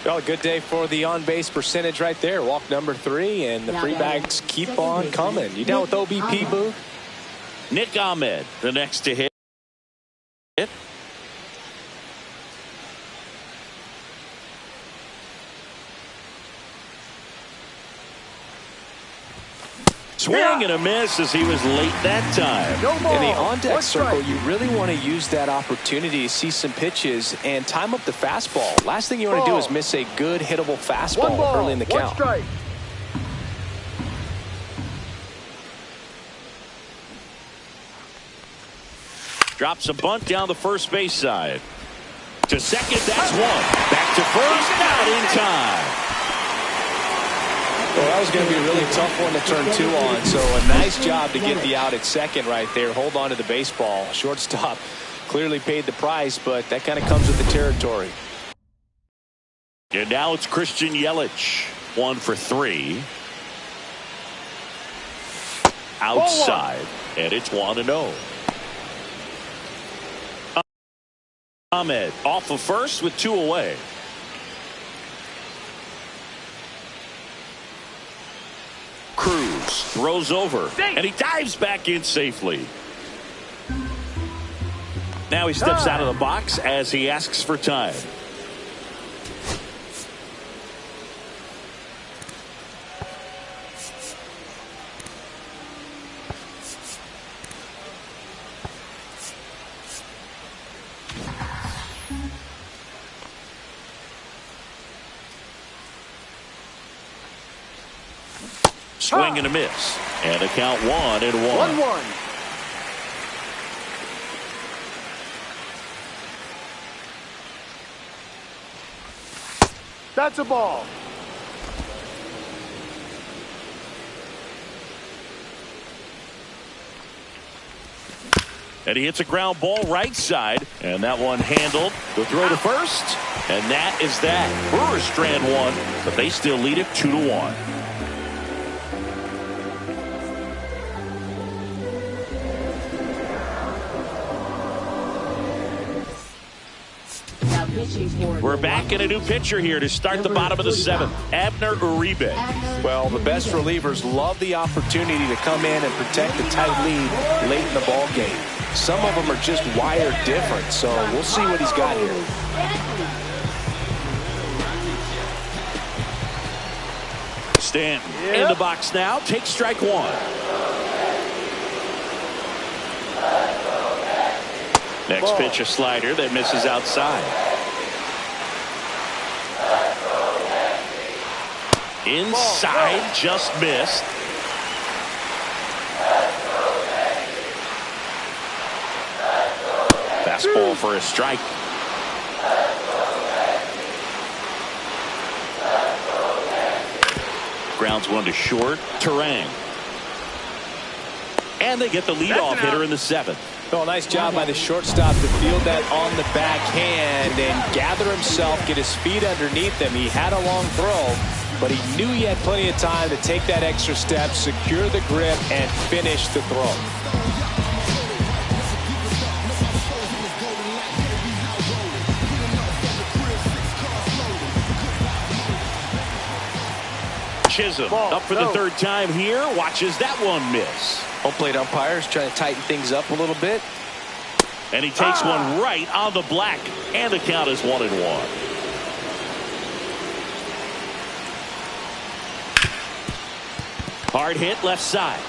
[SPEAKER 2] Well, a good day for the on-base percentage right there. Walk number 3, and the free bags keep on coming. You down with OBP, Boo?
[SPEAKER 1] Nick Ahmed, the next to hit. Swing and a miss as he was late that time.
[SPEAKER 2] In the on-deck circle, you really want to use that opportunity to see some pitches and time up the fastball. Last thing you want to do is miss a good hittable fastball early in the count.
[SPEAKER 1] Drops a bunt down the first base side. To second, that's one. Back to first, not in time.
[SPEAKER 2] Well, that was going to be a really tough one to turn 2 on, so a nice job to get the out at second right there. Hold on to the baseball. Shortstop clearly paid the price, but that kind of comes with the territory.
[SPEAKER 1] And now it's Christian Yelich. 1 for 3. Outside, and it's 1-0. Ahmed off of first with 2 away. Cruz throws over, and he dives back in safely. Now he steps out of the box as he asks for time. Swing and a miss. And a count 1-1.
[SPEAKER 3] 1-1. That's a ball.
[SPEAKER 1] And he hits a ground ball right side. And that one handled. The throw to first. And that is that. Brewers strand 1, but they still lead it 2-1. We're back in a new pitcher here to start the bottom of the 7th. Abner Uribe.
[SPEAKER 2] Well, the best relievers love the opportunity to come in and protect the tight lead late in the ball game. Some of them are just wired different, so we'll see what he's got here.
[SPEAKER 1] Stanton in the box now. Takes strike 1. Next pitch, a slider that misses outside. Inside, just missed. Fastball for a strike. Grounds 1 to short. Terang. And they get the leadoff hitter in the 7th.
[SPEAKER 2] Well, nice job by the shortstop to field that on the backhand and gather himself, get his feet underneath him. He had a long throw, but he knew he had plenty of time to take that extra step, secure the grip, and finish the throw.
[SPEAKER 1] Chisholm up for the 3rd time here. Watches that one miss.
[SPEAKER 2] Home plate umpires trying to tighten things up a little bit.
[SPEAKER 1] And he takes one right on the black. And the count is 1-1. Hard hit left side.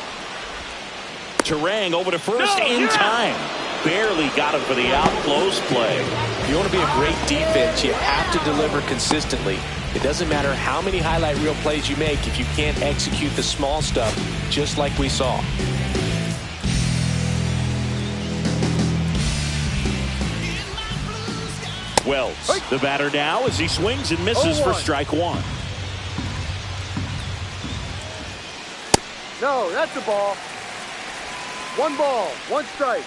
[SPEAKER 1] Terang over to first in time. Barely got him for the out. Close play.
[SPEAKER 2] If you want to be a great defense, you have to deliver consistently. It doesn't matter how many highlight reel plays you make if you can't execute the small stuff, just like we saw.
[SPEAKER 1] Wells, the batter now as he swings and misses for strike 1.
[SPEAKER 3] No, that's a ball. 1 ball, 1 strike.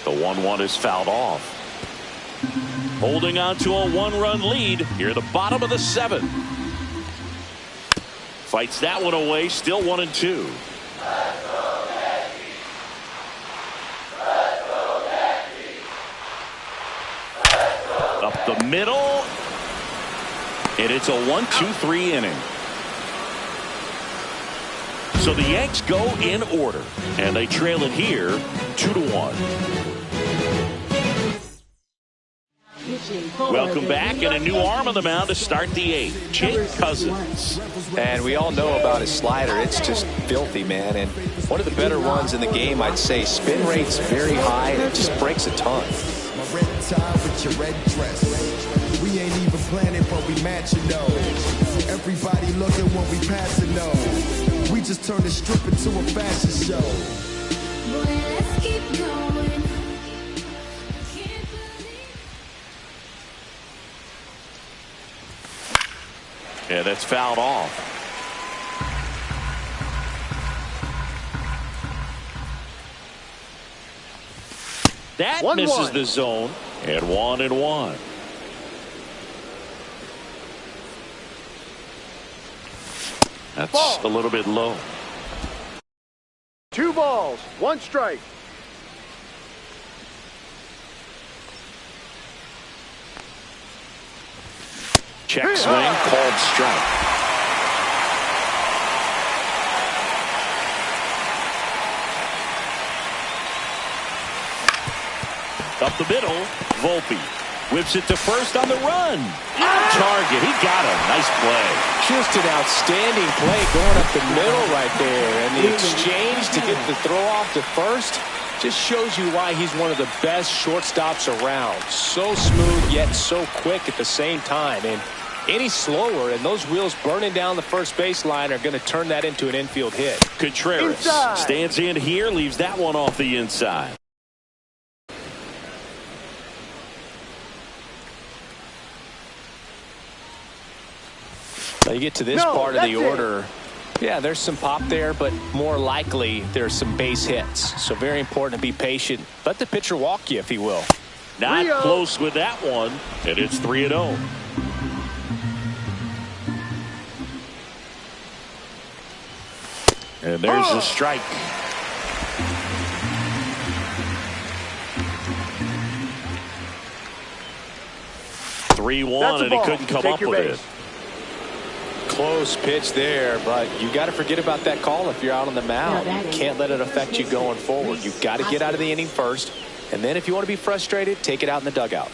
[SPEAKER 1] The 1-1 is fouled off. Holding on to a 1-run lead here at the bottom of the 7th. Fights that one away, still 1-2. middle. And it's a 1-2-3 inning. So the Yanks go in order, and they trail it here 2-1. Welcome back, and a new arm on the mound to start the eighth, Jake Cousins.
[SPEAKER 2] And we all know about his slider. It's just filthy, man. And one of the better ones in the game, I'd say. Spin rate's very high, and it just breaks a ton.
[SPEAKER 7] My red tie with your red dress. We ain't even planning, but we matching though. Everybody looking when we passing though. We just turned the strip into a fashion show.
[SPEAKER 8] Boy, let's keep going.
[SPEAKER 1] Yeah, that's fouled off. That misses the zone. And 1-1. That's a little bit low.
[SPEAKER 3] 2 balls, 1 strike.
[SPEAKER 1] Check swing, called strike. Up the middle, Volpe whips it to first on the run. On target, he got him. Nice play.
[SPEAKER 2] Just an outstanding play going up the middle right there. And the exchange to get the throw off to first just shows you why he's one of the best shortstops around. So smooth, yet so quick at the same time. And any slower, and those wheels burning down the first baseline are going to turn that into an infield hit.
[SPEAKER 1] Contreras stands in here, leaves that one off the inside.
[SPEAKER 2] Now you get to this part of the order. Yeah, there's some pop there, but more likely there's some base hits. So very important to be patient. Let the pitcher walk you, if he will.
[SPEAKER 1] Not close with that one, and it's 3-0. And there's the strike. (3-1), and he couldn't come up with it.
[SPEAKER 2] Close pitch there, but you got to forget about that call if you're out on the mound. You can't let it affect you going forward. You've got to get out of the inning first, and then if you want to be frustrated, take it out in the dugout.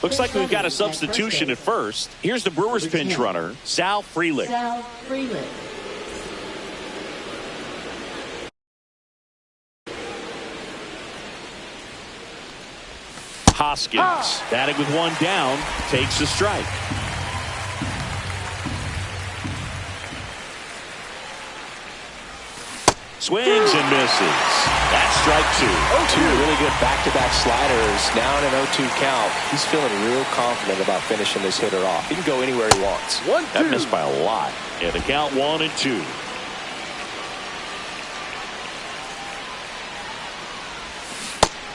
[SPEAKER 1] Looks like we've got a substitution at first. Here's the Brewers pinch runner, Sal Frelick. Hoskins, batting with one down, takes a strike. Swings and misses. That's strike 2.
[SPEAKER 2] Two really good back-to-back sliders. Now in an 0-2 count. He's feeling real confident about finishing this hitter off. He can go anywhere he wants.
[SPEAKER 1] That missed by a lot. And the count 1-2.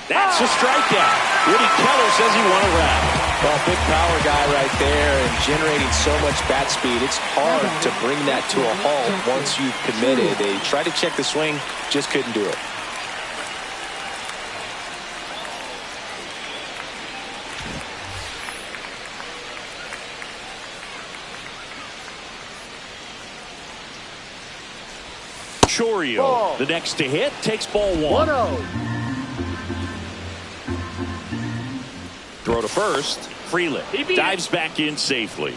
[SPEAKER 1] That's a strikeout. Woody Keller says he won a round.
[SPEAKER 2] Well, big power guy right there and generating so much bat speed. It's hard to bring that to a halt once you've committed. They tried to check the swing, just couldn't do it.
[SPEAKER 1] Chorio, the next to hit, takes ball 1.
[SPEAKER 3] 1-0.
[SPEAKER 1] Throw to first. Frelick dives back in safely.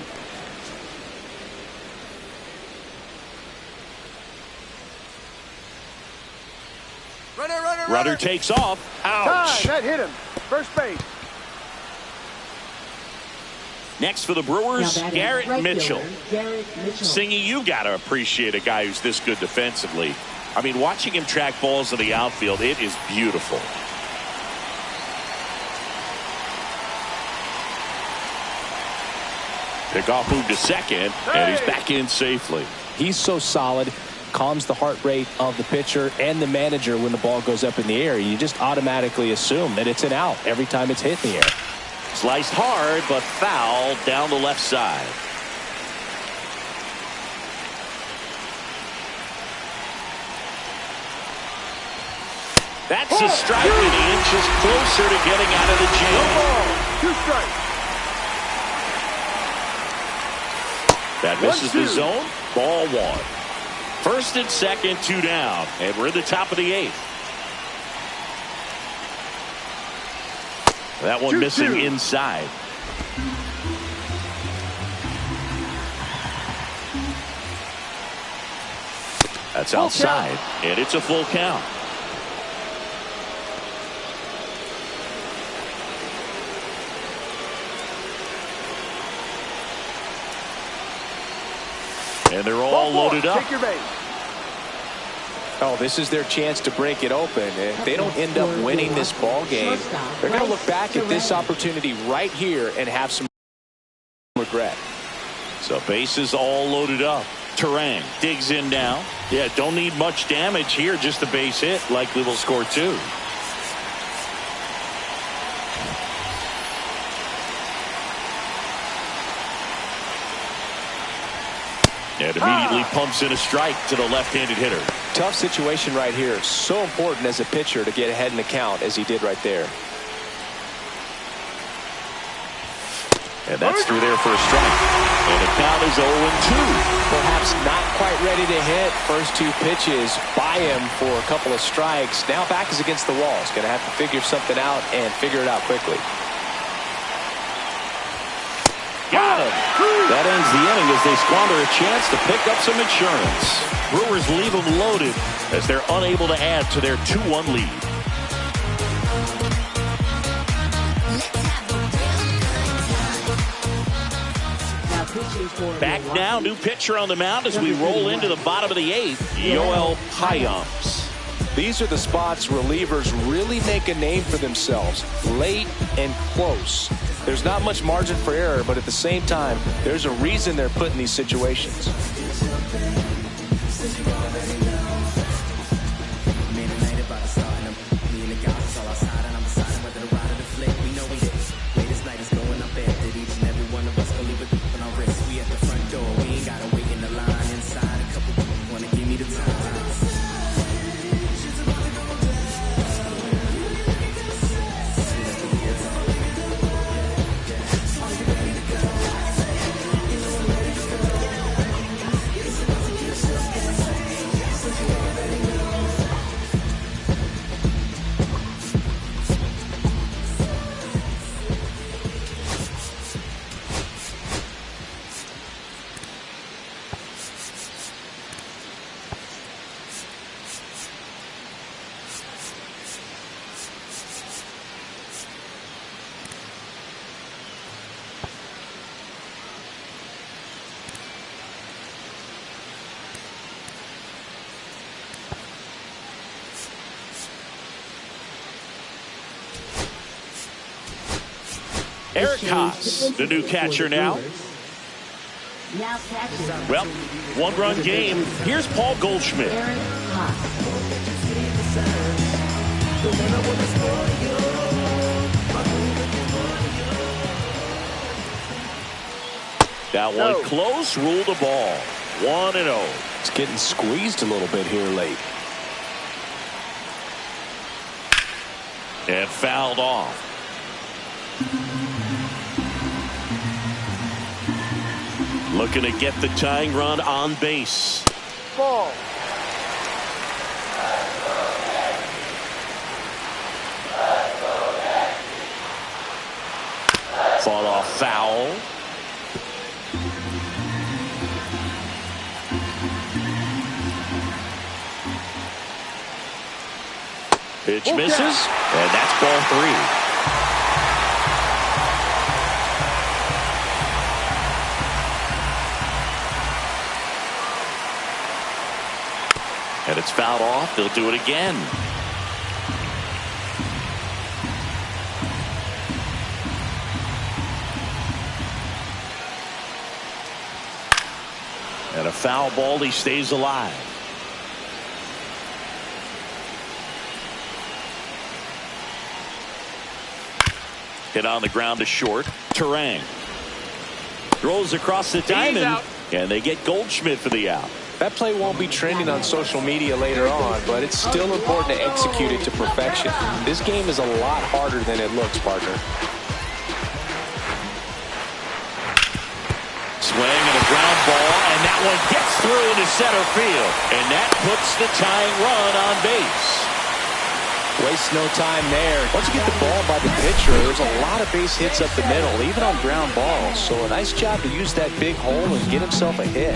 [SPEAKER 1] Runner takes off. Ouch.
[SPEAKER 3] That hit him. First base.
[SPEAKER 1] Next for the Brewers, Garrett Mitchell. Singy, you got to appreciate a guy who's this good defensively. I mean, watching him track balls in the outfield, it is beautiful. Pickoff move to second, and he's back in safely.
[SPEAKER 2] He's so solid, calms the heart rate of the pitcher and the manager when the ball goes up in the air. You just automatically assume that it's an out every time it's hit in the air.
[SPEAKER 1] Sliced hard, but foul down the left side. That's a strike, and he inches closer to getting out of the jam.
[SPEAKER 3] 2 strikes.
[SPEAKER 1] That misses the zone. Ball 1. First and second, 2 down. And we're in the top of the 8th. That one missing inside. That's outside, and it's a full count. And they're all loaded up.
[SPEAKER 3] Take your base.
[SPEAKER 2] Oh, this is their chance to break it open. If they don't end up winning this ball game, they're going to look back at this opportunity right here and have some regret.
[SPEAKER 1] So bases all loaded up. Terang digs in now. Yeah, don't need much damage here. Just a base hit. Likely will score 2. And immediately pumps in a strike to the left-handed hitter.
[SPEAKER 2] Tough situation right here. So important as a pitcher to get ahead in the count as he did right there.
[SPEAKER 1] And that's through there for a strike. And the count is 0-2.
[SPEAKER 2] Perhaps not quite ready to hit. First 2 pitches by him for a couple of strikes. Now back is against the wall. He's going to have to figure something out and figure it out quickly.
[SPEAKER 1] Got him. That ends the inning as they squander a chance to pick up some insurance. Brewers leave them loaded as they're unable to add to their 2-1 lead. Back now, new pitcher on the mound as we roll into the bottom of the 8th, Yoel Payamps.
[SPEAKER 2] These are the spots relievers really make a name for themselves, late and close. There's not much margin for error, but at the same time, there's a reason they're put in these situations.
[SPEAKER 1] Eric Haas, the new catcher now. Well, 1-run game. Here's Paul Goldschmidt. That one close, ruled the ball. 1-0.
[SPEAKER 2] It's getting squeezed a little bit here late.
[SPEAKER 1] And fouled off. Looking to get the tying run on base.
[SPEAKER 3] Ball.
[SPEAKER 1] Fought off foul. Pitch misses, and that's ball 3. And it's fouled off. They'll do it again. And a foul ball. He stays alive. Hit on the ground to short. Terang throws across the diamond, and they get Goldschmidt for the out.
[SPEAKER 2] That play won't be trending on social media later on, but it's still important to execute it to perfection. This game is a lot harder than it looks, partner.
[SPEAKER 1] Swing and a ground ball, and that one gets through into center field. And that puts the tying run on base.
[SPEAKER 2] Waste no time there. Once you get the ball by the pitcher, there's a lot of base hits up the middle, even on ground balls. So a nice job to use that big hole and get himself a hit.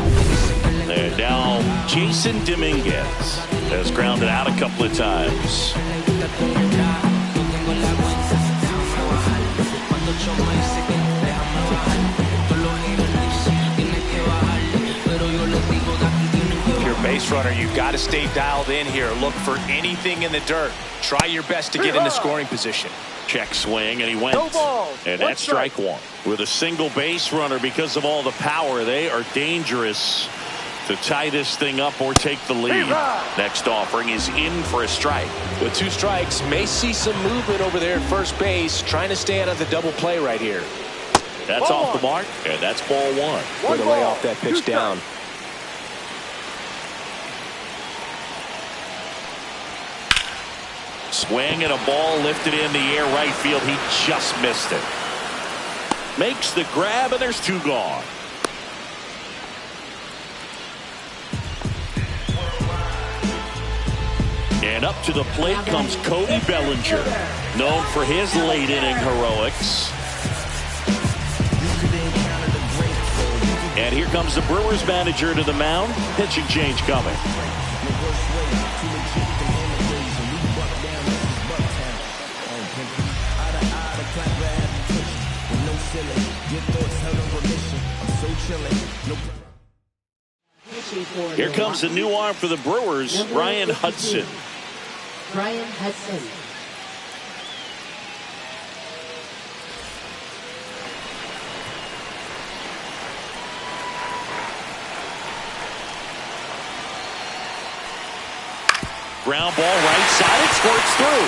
[SPEAKER 1] And now Jason Dominguez has grounded out a couple of times.
[SPEAKER 2] If you're a base runner, you've got to stay dialed in here. Look for anything in the dirt. Try your best to get into scoring position.
[SPEAKER 1] Check swing, and he went.
[SPEAKER 3] No balls.
[SPEAKER 1] And that's strike one. With a single base runner, because of all the power, they are dangerous to tie this thing up or take the lead. Next offering is in for a strike.
[SPEAKER 2] With 2 strikes, may see some movement over there at first base, trying to stay out of the double play right here.
[SPEAKER 1] That's off the mark, and that's ball one.
[SPEAKER 2] Way to lay off that pitch down.
[SPEAKER 1] Swing and a ball lifted in the air right field. He just missed it. Makes the grab, and there's 2 gone. And up to the plate comes Cody Bellinger, known for his late inning heroics. And here comes the Brewers manager to the mound. Pitching change coming. Here comes the new arm for the Brewers, Ryan Hudson.
[SPEAKER 4] Ryan Hudson.
[SPEAKER 1] Ground ball right side. It squirts through.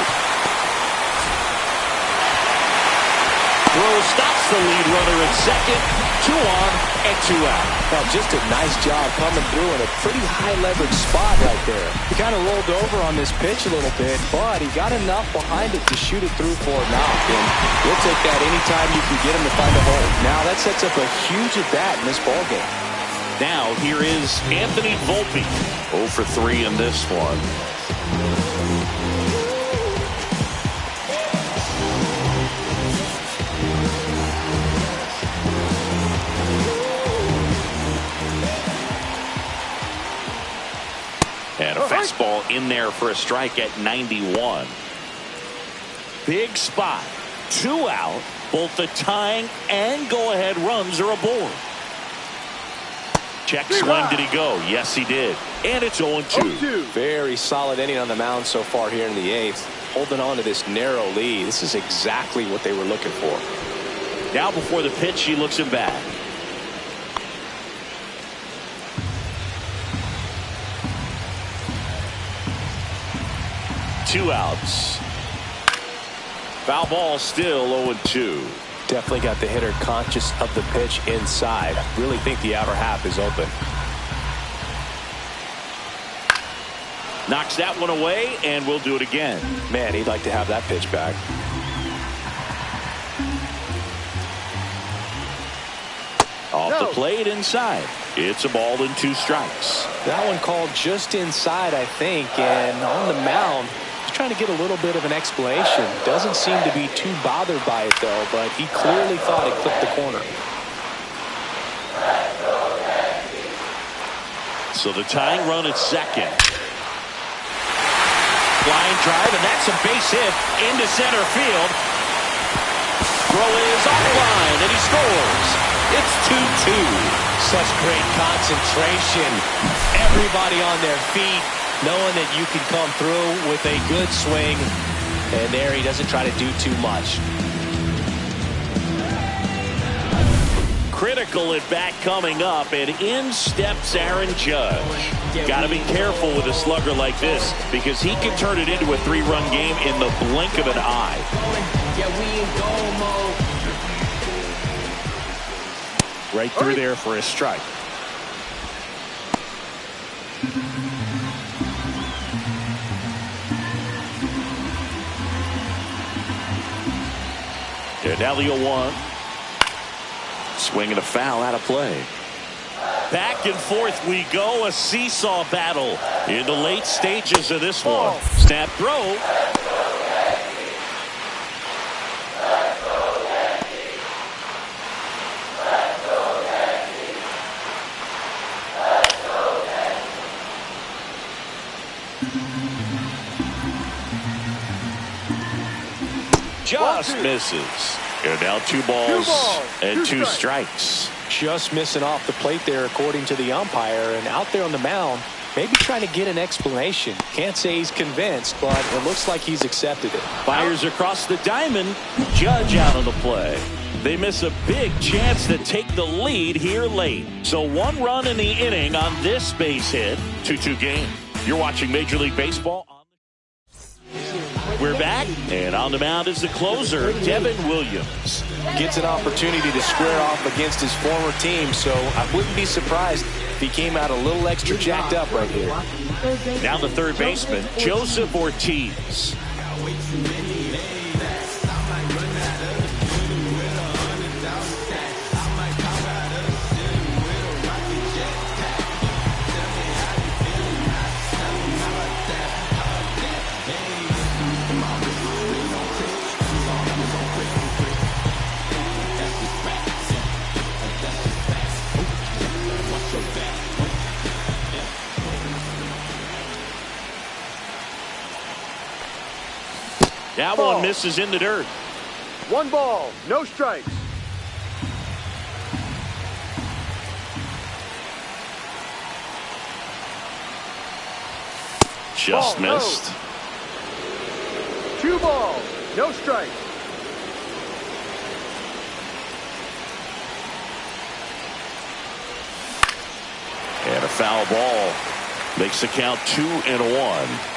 [SPEAKER 1] Throw stops the lead runner at second. 2 on and 2 out.
[SPEAKER 2] Well, just a nice job coming through in a pretty high leverage spot right there. He kind of rolled over on this pitch a little bit, but he got enough behind it to shoot it through for a knock. And we'll take that anytime you can get him to find a hole. Now that sets up a huge at bat in this ballgame.
[SPEAKER 1] Now here is Anthony Volpe. 0 for 3 in this one. And a fastball in there for a strike at 91. Big spot. 2 out. Both the tying and go-ahead runs are aboard. Check swing. Did he go? Yes, he did. And it's 0-2.
[SPEAKER 2] Very solid inning on the mound so far here in the 8th. Holding on to this narrow lead. This is exactly what they were looking for.
[SPEAKER 1] Now before the pitch, he looks him back. Two outs. Foul ball, still 0-2.
[SPEAKER 2] Definitely got the hitter conscious of the pitch inside. Really think the outer half is open.
[SPEAKER 1] Knocks that one away, and we'll do it again.
[SPEAKER 2] Man, he'd like to have that pitch back.
[SPEAKER 1] Off the plate inside. It's a ball and 2 strikes.
[SPEAKER 2] That one called just inside, I think, and on the mound, he's trying to get a little bit of an explanation. Doesn't seem to be too bothered by it, though, but he clearly thought it clipped the corner.
[SPEAKER 1] So the tying run at second. Line drive, and that's a base hit into center field. Throw is offline, and he scores. It's 2-2.
[SPEAKER 2] Such great concentration. Everybody on their feet, knowing that you can come through with a good swing. And there he doesn't try to do too much.
[SPEAKER 1] Critical at bat coming up, and in steps Aaron Judge. Got to be careful with a slugger like this, because he can turn it into a 3-run game in the blink of an eye. Right through there for a strike. And now the 0-1. Swing and a foul out of play. Back and forth we go. A seesaw battle in the late stages of this one. Snap throw. Just misses. And now 2 balls and 2 strikes.
[SPEAKER 2] Just missing off the plate there, according to the umpire, and out there on the mound, maybe trying to get an explanation. Can't say he's convinced, but it looks like he's accepted it.
[SPEAKER 1] Fires across the diamond. Judge out on the play. They miss a big chance to take the lead here late. So 1 run in the inning on this base hit. 2-2 game. You're watching Major League Baseball. We're back, and on the mound is the closer, Devin Williams.
[SPEAKER 2] Gets an opportunity to square off against his former team, so I wouldn't be surprised if he came out a little extra jacked up right here.
[SPEAKER 1] Now the third baseman, Joseph Ortiz. That one misses in the dirt.
[SPEAKER 3] 1 ball, no strikes.
[SPEAKER 1] Just missed.
[SPEAKER 3] 2 balls, no strikes.
[SPEAKER 1] And a foul ball makes the count 2-1.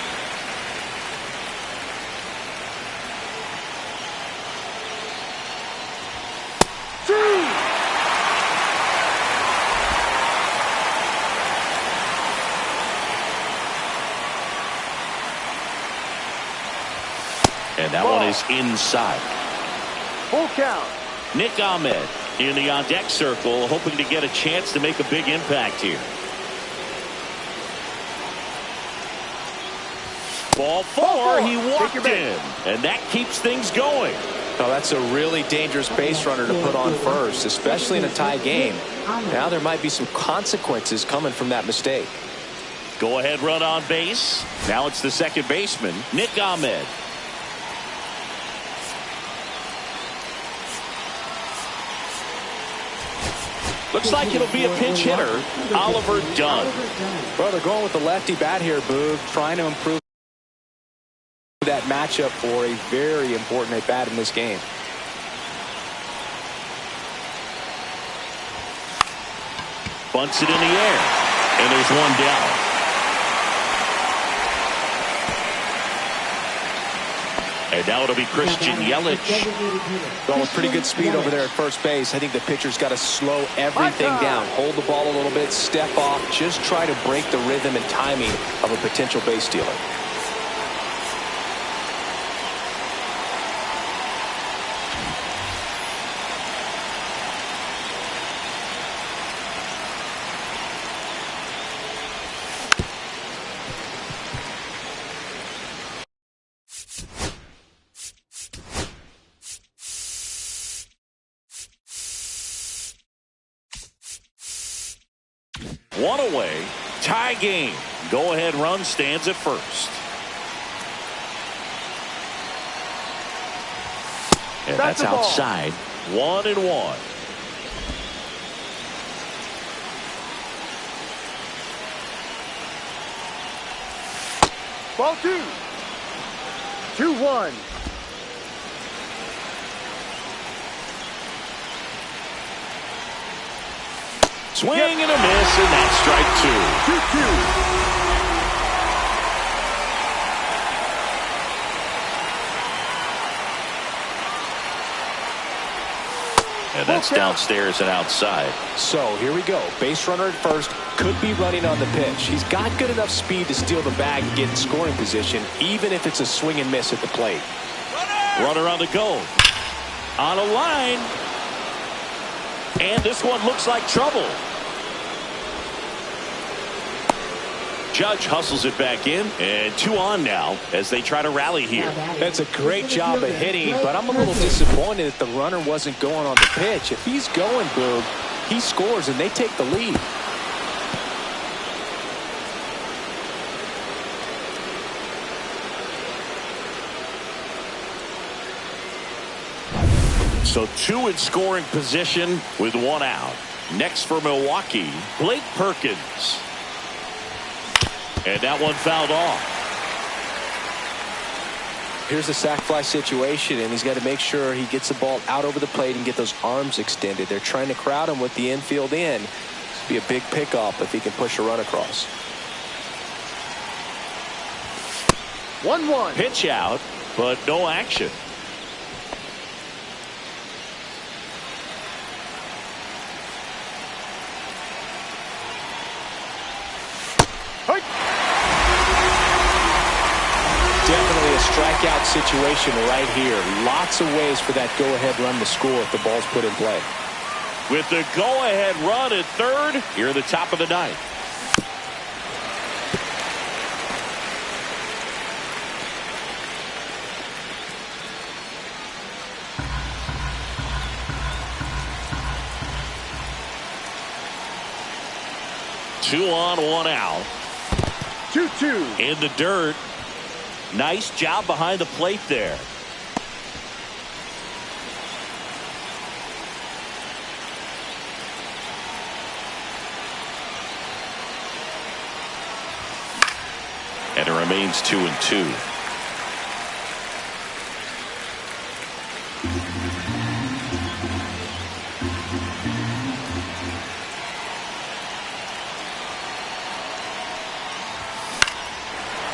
[SPEAKER 1] And that one is inside.
[SPEAKER 3] Full count.
[SPEAKER 1] Nick Ahmed in the on-deck circle, hoping to get a chance to make a big impact here. Ball 4, he walked in, and that keeps things going.
[SPEAKER 2] Oh, that's a really dangerous base runner to put on first, especially in a tie game. Now there might be some consequences coming from that mistake.
[SPEAKER 1] Go ahead run on base. Now it's the second baseman, Nick Ahmed. Looks like it'll be a pinch hitter, Oliver Dunn.
[SPEAKER 2] Well, they're going with the lefty bat here, Boog, trying to improve that matchup for a very important at-bat in this game.
[SPEAKER 1] Bunts it in the air, and there's 1 down. And now it'll be Christian Yelich.
[SPEAKER 2] Well, with pretty good speed over there at first base, I think the pitcher's got to slow everything down. Hold the ball a little bit, step off, just try to break the rhythm and timing of a potential base stealer.
[SPEAKER 1] One away, tie game. Go ahead run stands at first. And that's outside. 1-1.
[SPEAKER 3] Ball 2. 2-1.
[SPEAKER 1] Swing and a miss, and that's strike 2. And that's downstairs and outside.
[SPEAKER 2] So here we go. Base runner at first, could be running on the pitch. He's got good enough speed to steal the bag and get in scoring position, even if it's a swing and miss at the plate.
[SPEAKER 1] Runner on the go. On a line. And this one looks like trouble. Judge hustles it back in, and 2 on now as they try to rally here.
[SPEAKER 2] That's a great job of hitting, but I'm a little disappointed that the runner wasn't going on the pitch. If he's going, Boog, he scores and they take the lead.
[SPEAKER 1] So 2 in scoring position with 1 out. Next for Milwaukee, Blake Perkins. And that one fouled off.
[SPEAKER 2] Here's a sac fly situation, and he's got to make sure he gets the ball out over the plate and get those arms extended. They're trying to crowd him with the infield in. It'll be a big pickup if he can push a run across.
[SPEAKER 3] 1-1.
[SPEAKER 1] Pitch out, but no action.
[SPEAKER 2] Definitely a strikeout situation right here. Lots of ways for that go-ahead run to score if the ball's put in play.
[SPEAKER 1] With the go-ahead run at third, here at the top of the 9th. Two on, 1 out.
[SPEAKER 3] 2-2.
[SPEAKER 1] In the dirt. Nice job behind the plate there. And it remains 2-2.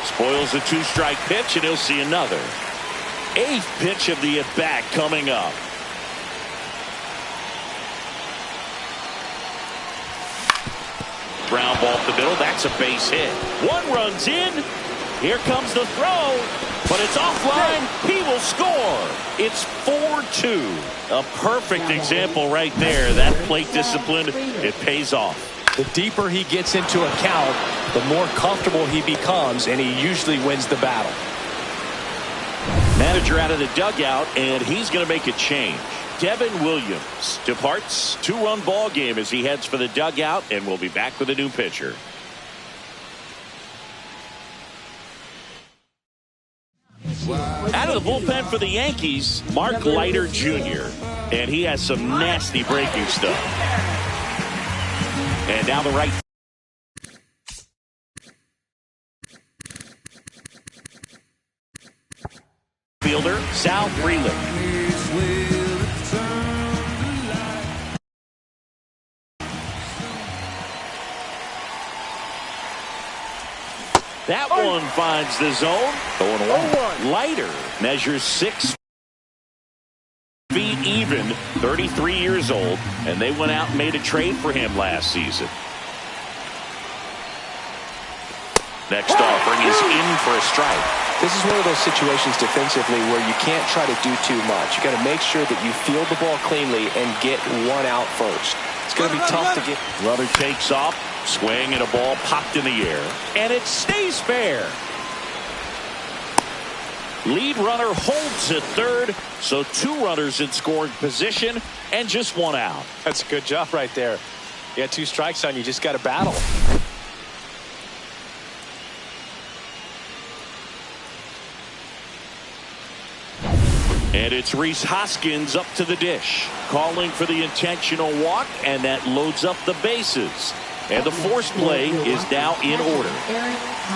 [SPEAKER 1] Spoils a 2-strike pitch, and he'll see another. 8th pitch of the at-bat coming up. Ground ball up the middle. That's a base hit. 1 runs in. Here comes the throw, but it's offline. He will score. It's 4-2. A perfect example right there. That plate discipline, it pays off.
[SPEAKER 2] The deeper he gets into a count, the more comfortable he becomes, and he usually wins the battle.
[SPEAKER 1] Manager out of the dugout, and he's going to make a change. Devin Williams departs. 2-run ball game as he heads for the dugout, and we'll be back with a new pitcher. Out of the bullpen for the Yankees, Mark Leiter Jr. And he has some nasty breaking stuff. And now the right fielder, Sal Freeland. That one finds the zone. 0-1. Leiter measures 6 feet even, 33 years old, and they went out and made a trade for him last season. Next offering is in for a strike.
[SPEAKER 2] This is one of those situations defensively where you can't try to do too much. You got to make sure that you field the ball cleanly and get 1 out first. It's going to be tough to get.
[SPEAKER 1] Runner takes off, swing, and a ball popped in the air, and it stays fair. Lead runner holds at third, so 2 runners in scoring position and just 1 out.
[SPEAKER 2] That's a good job right there. You got 2 strikes on you, just got to battle.
[SPEAKER 1] And it's Rhys Hoskins up to the dish, calling for the intentional walk, and that loads up the bases. And the force play is now in order.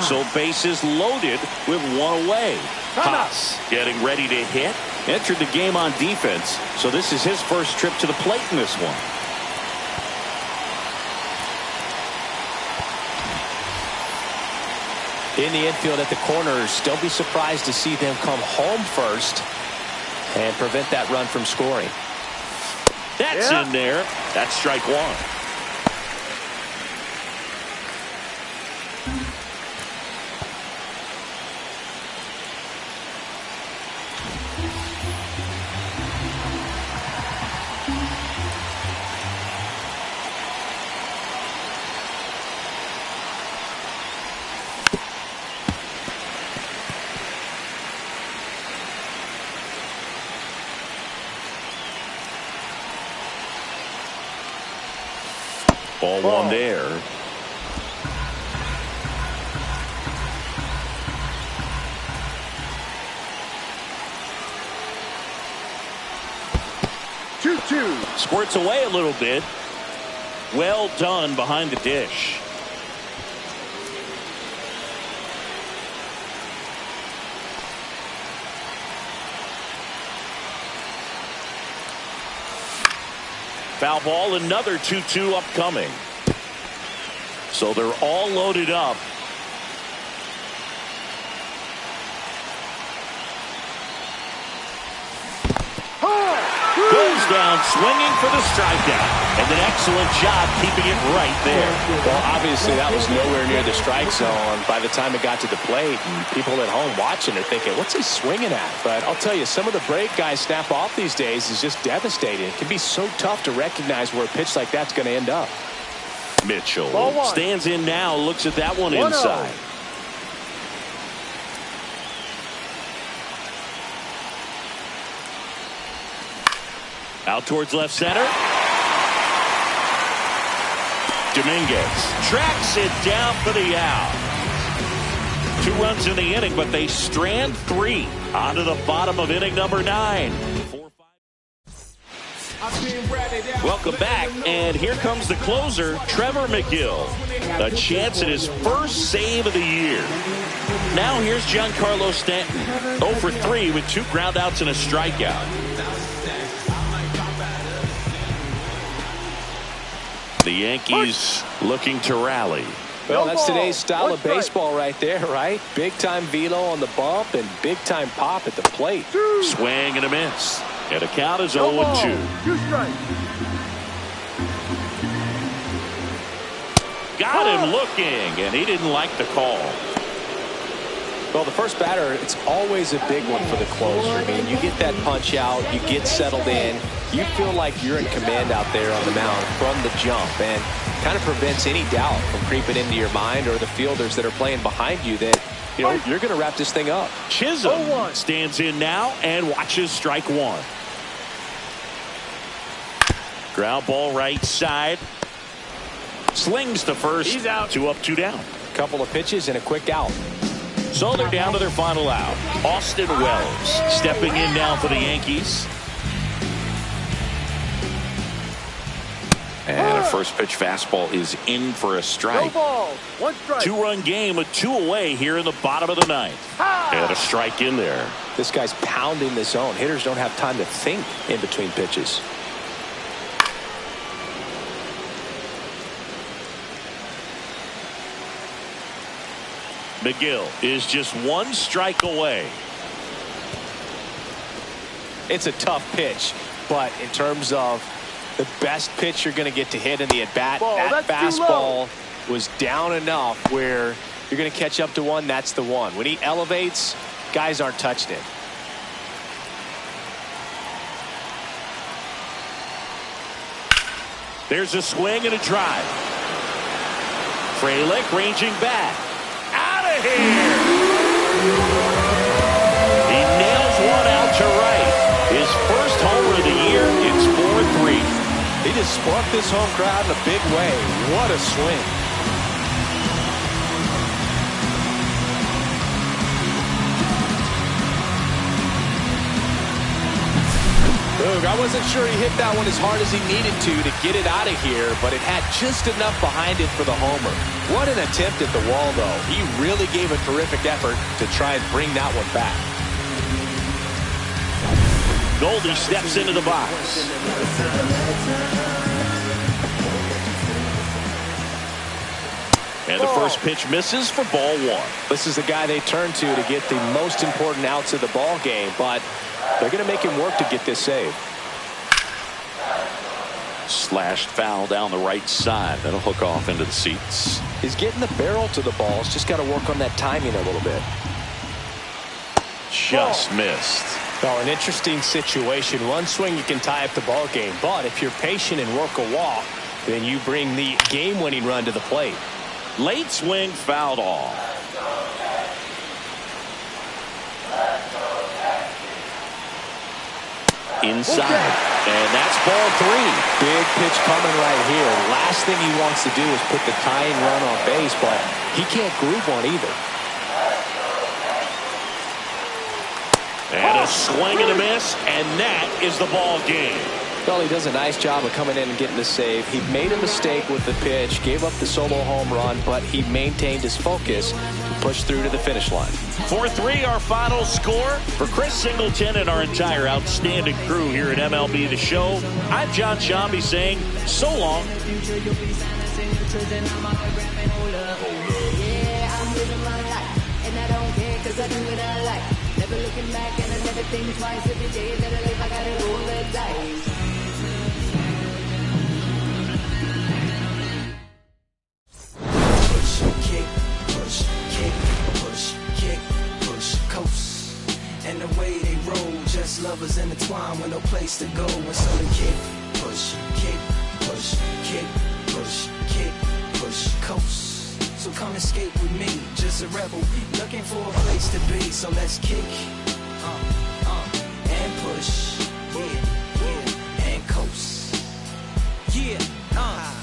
[SPEAKER 1] So bases loaded with 1 away. Haas getting ready to hit. Entered the game on defense, so this is his first trip to the plate in this one.
[SPEAKER 2] In the infield at the corners, don't be surprised to see them come home first and prevent that run from scoring.
[SPEAKER 1] That's in there. That's strike 1. Ball one there. Squirts away a little bit. Well done behind the dish. Foul ball, another 2-2 upcoming. So they're all loaded up. Goes down swinging for the strikeout. And an excellent job keeping it right there.
[SPEAKER 2] Well, obviously that was nowhere near the strike zone by the time it got to the plate. And people at home watching are thinking, what's he swinging at? But I'll tell you, some of the break guys snap off these days is just devastating. It can be so tough to recognize where a pitch like that's going to end up.
[SPEAKER 1] Mitchell stands in now, looks at that one inside. Out towards left center. Dominguez tracks it down for the out. 2 runs in the inning, but they strand 3 onto the bottom of inning number 9. Welcome back, and here comes the closer, Trevor McGill. A chance at his first save of the year. Now here's Giancarlo Stanton, 0 for 3 with 2 groundouts and a strikeout. The Yankees looking to rally.
[SPEAKER 2] Well, that's today's style of baseball right there, right? Big-time velo on the bump and big-time pop at the plate.
[SPEAKER 1] Swing and a miss. And a count is 0-2. Got him looking, and he didn't like the call.
[SPEAKER 2] Well, the first batter, it's always a big one for the closer. I mean, you get that punch out, you get settled in, you feel like you're in command out there on the mound from the jump, and kind of prevents any doubt from creeping into your mind or the fielders that are playing behind you that, you know, you're going to wrap this thing up.
[SPEAKER 1] Chisholm stands in now and watches strike 1. Ground ball right side. Slings to first. He's out. 2 up, 2 down.
[SPEAKER 2] Couple of pitches and a quick out.
[SPEAKER 1] So they're down to their final out. Austin Wells stepping in now for the Yankees. And a first pitch fastball is in for a strike. 2-run game with 2 away here in the bottom of the 9th. And a strike in there.
[SPEAKER 2] This guy's pounding the zone. Hitters don't have time to think in between pitches.
[SPEAKER 1] McGill is just 1 strike away.
[SPEAKER 2] It's a tough pitch, but in terms of the best pitch you're going to get to hit in the at-bat, that fastball was down enough where you're going to catch up to one. That's the one. When he elevates, guys aren't touching it.
[SPEAKER 1] There's a swing and a drive. Frelick ranging back. Out of here. He nails one out to right. His first homer of the year. It's 4-3.
[SPEAKER 2] He just sparked this home crowd in a big way. What a swing. Boog, I wasn't sure he hit that one as hard as he needed to get it out of here, but it had just enough behind it for the homer. What an attempt at the wall, though. He really gave a terrific effort to try and bring that one back.
[SPEAKER 1] Goldie steps into the box. And the first pitch misses for ball 1.
[SPEAKER 2] This is the guy they turn to get the most important outs of the ball game, but they're going to make him work to get this save.
[SPEAKER 1] Slashed foul down the right side. That'll hook off into the seats.
[SPEAKER 2] He's getting the barrel to the ball. He's just got to work on that timing a little bit.
[SPEAKER 1] Just missed.
[SPEAKER 2] Well, an interesting situation. One swing you can tie up the ball game, but if you're patient and work a walk, then you bring the game-winning run to the plate.
[SPEAKER 1] Late swing fouled off. inside. And that's ball 3.
[SPEAKER 2] Big pitch coming right here. Last thing he wants to do is put the tying run on base, but he can't groove one either.
[SPEAKER 1] And a swing and a miss, and that is the ball game.
[SPEAKER 2] Well, he does a nice job of coming in and getting the save. He made a mistake with the pitch, gave up the solo home run, but he maintained his focus and pushed through to the finish line.
[SPEAKER 1] 4-3, our final score. For Chris Singleton and our entire outstanding crew here at MLB The Show, I'm John Shambi saying so long.
[SPEAKER 8] Never looking back and I never think twice. Every day that I live I gotta roll the dice.
[SPEAKER 5] Push, kick, push, kick, push, kick, push, coast. And the way they roll, just lovers intertwined with no place to go. And so the kick, push, kick, push, kick, push, kick, push, coast. So come escape with me, just a rebel, looking for a place to be. So let's kick, and push, yeah, and coast. Yeah,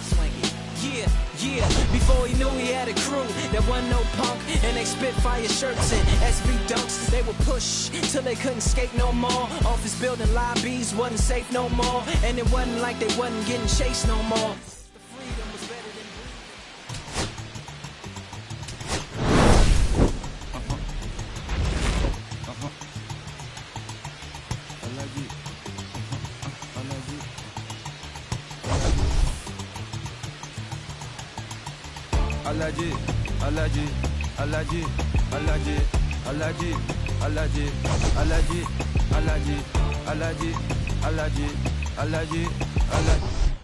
[SPEAKER 5] swing it. Yeah, before he knew he had a crew, there wasn't no punk, and they spit fire shirts and SB dunks. They would push till they couldn't skate no more. Office building lobbies wasn't safe no more, and it wasn't like they wasn't getting chased no more.
[SPEAKER 9] Alaji, Alaji, Alaji, Alaji, Alaji, Alaji, Alaji, Alaji, Alaji, Alaji, Alaji, Alaji.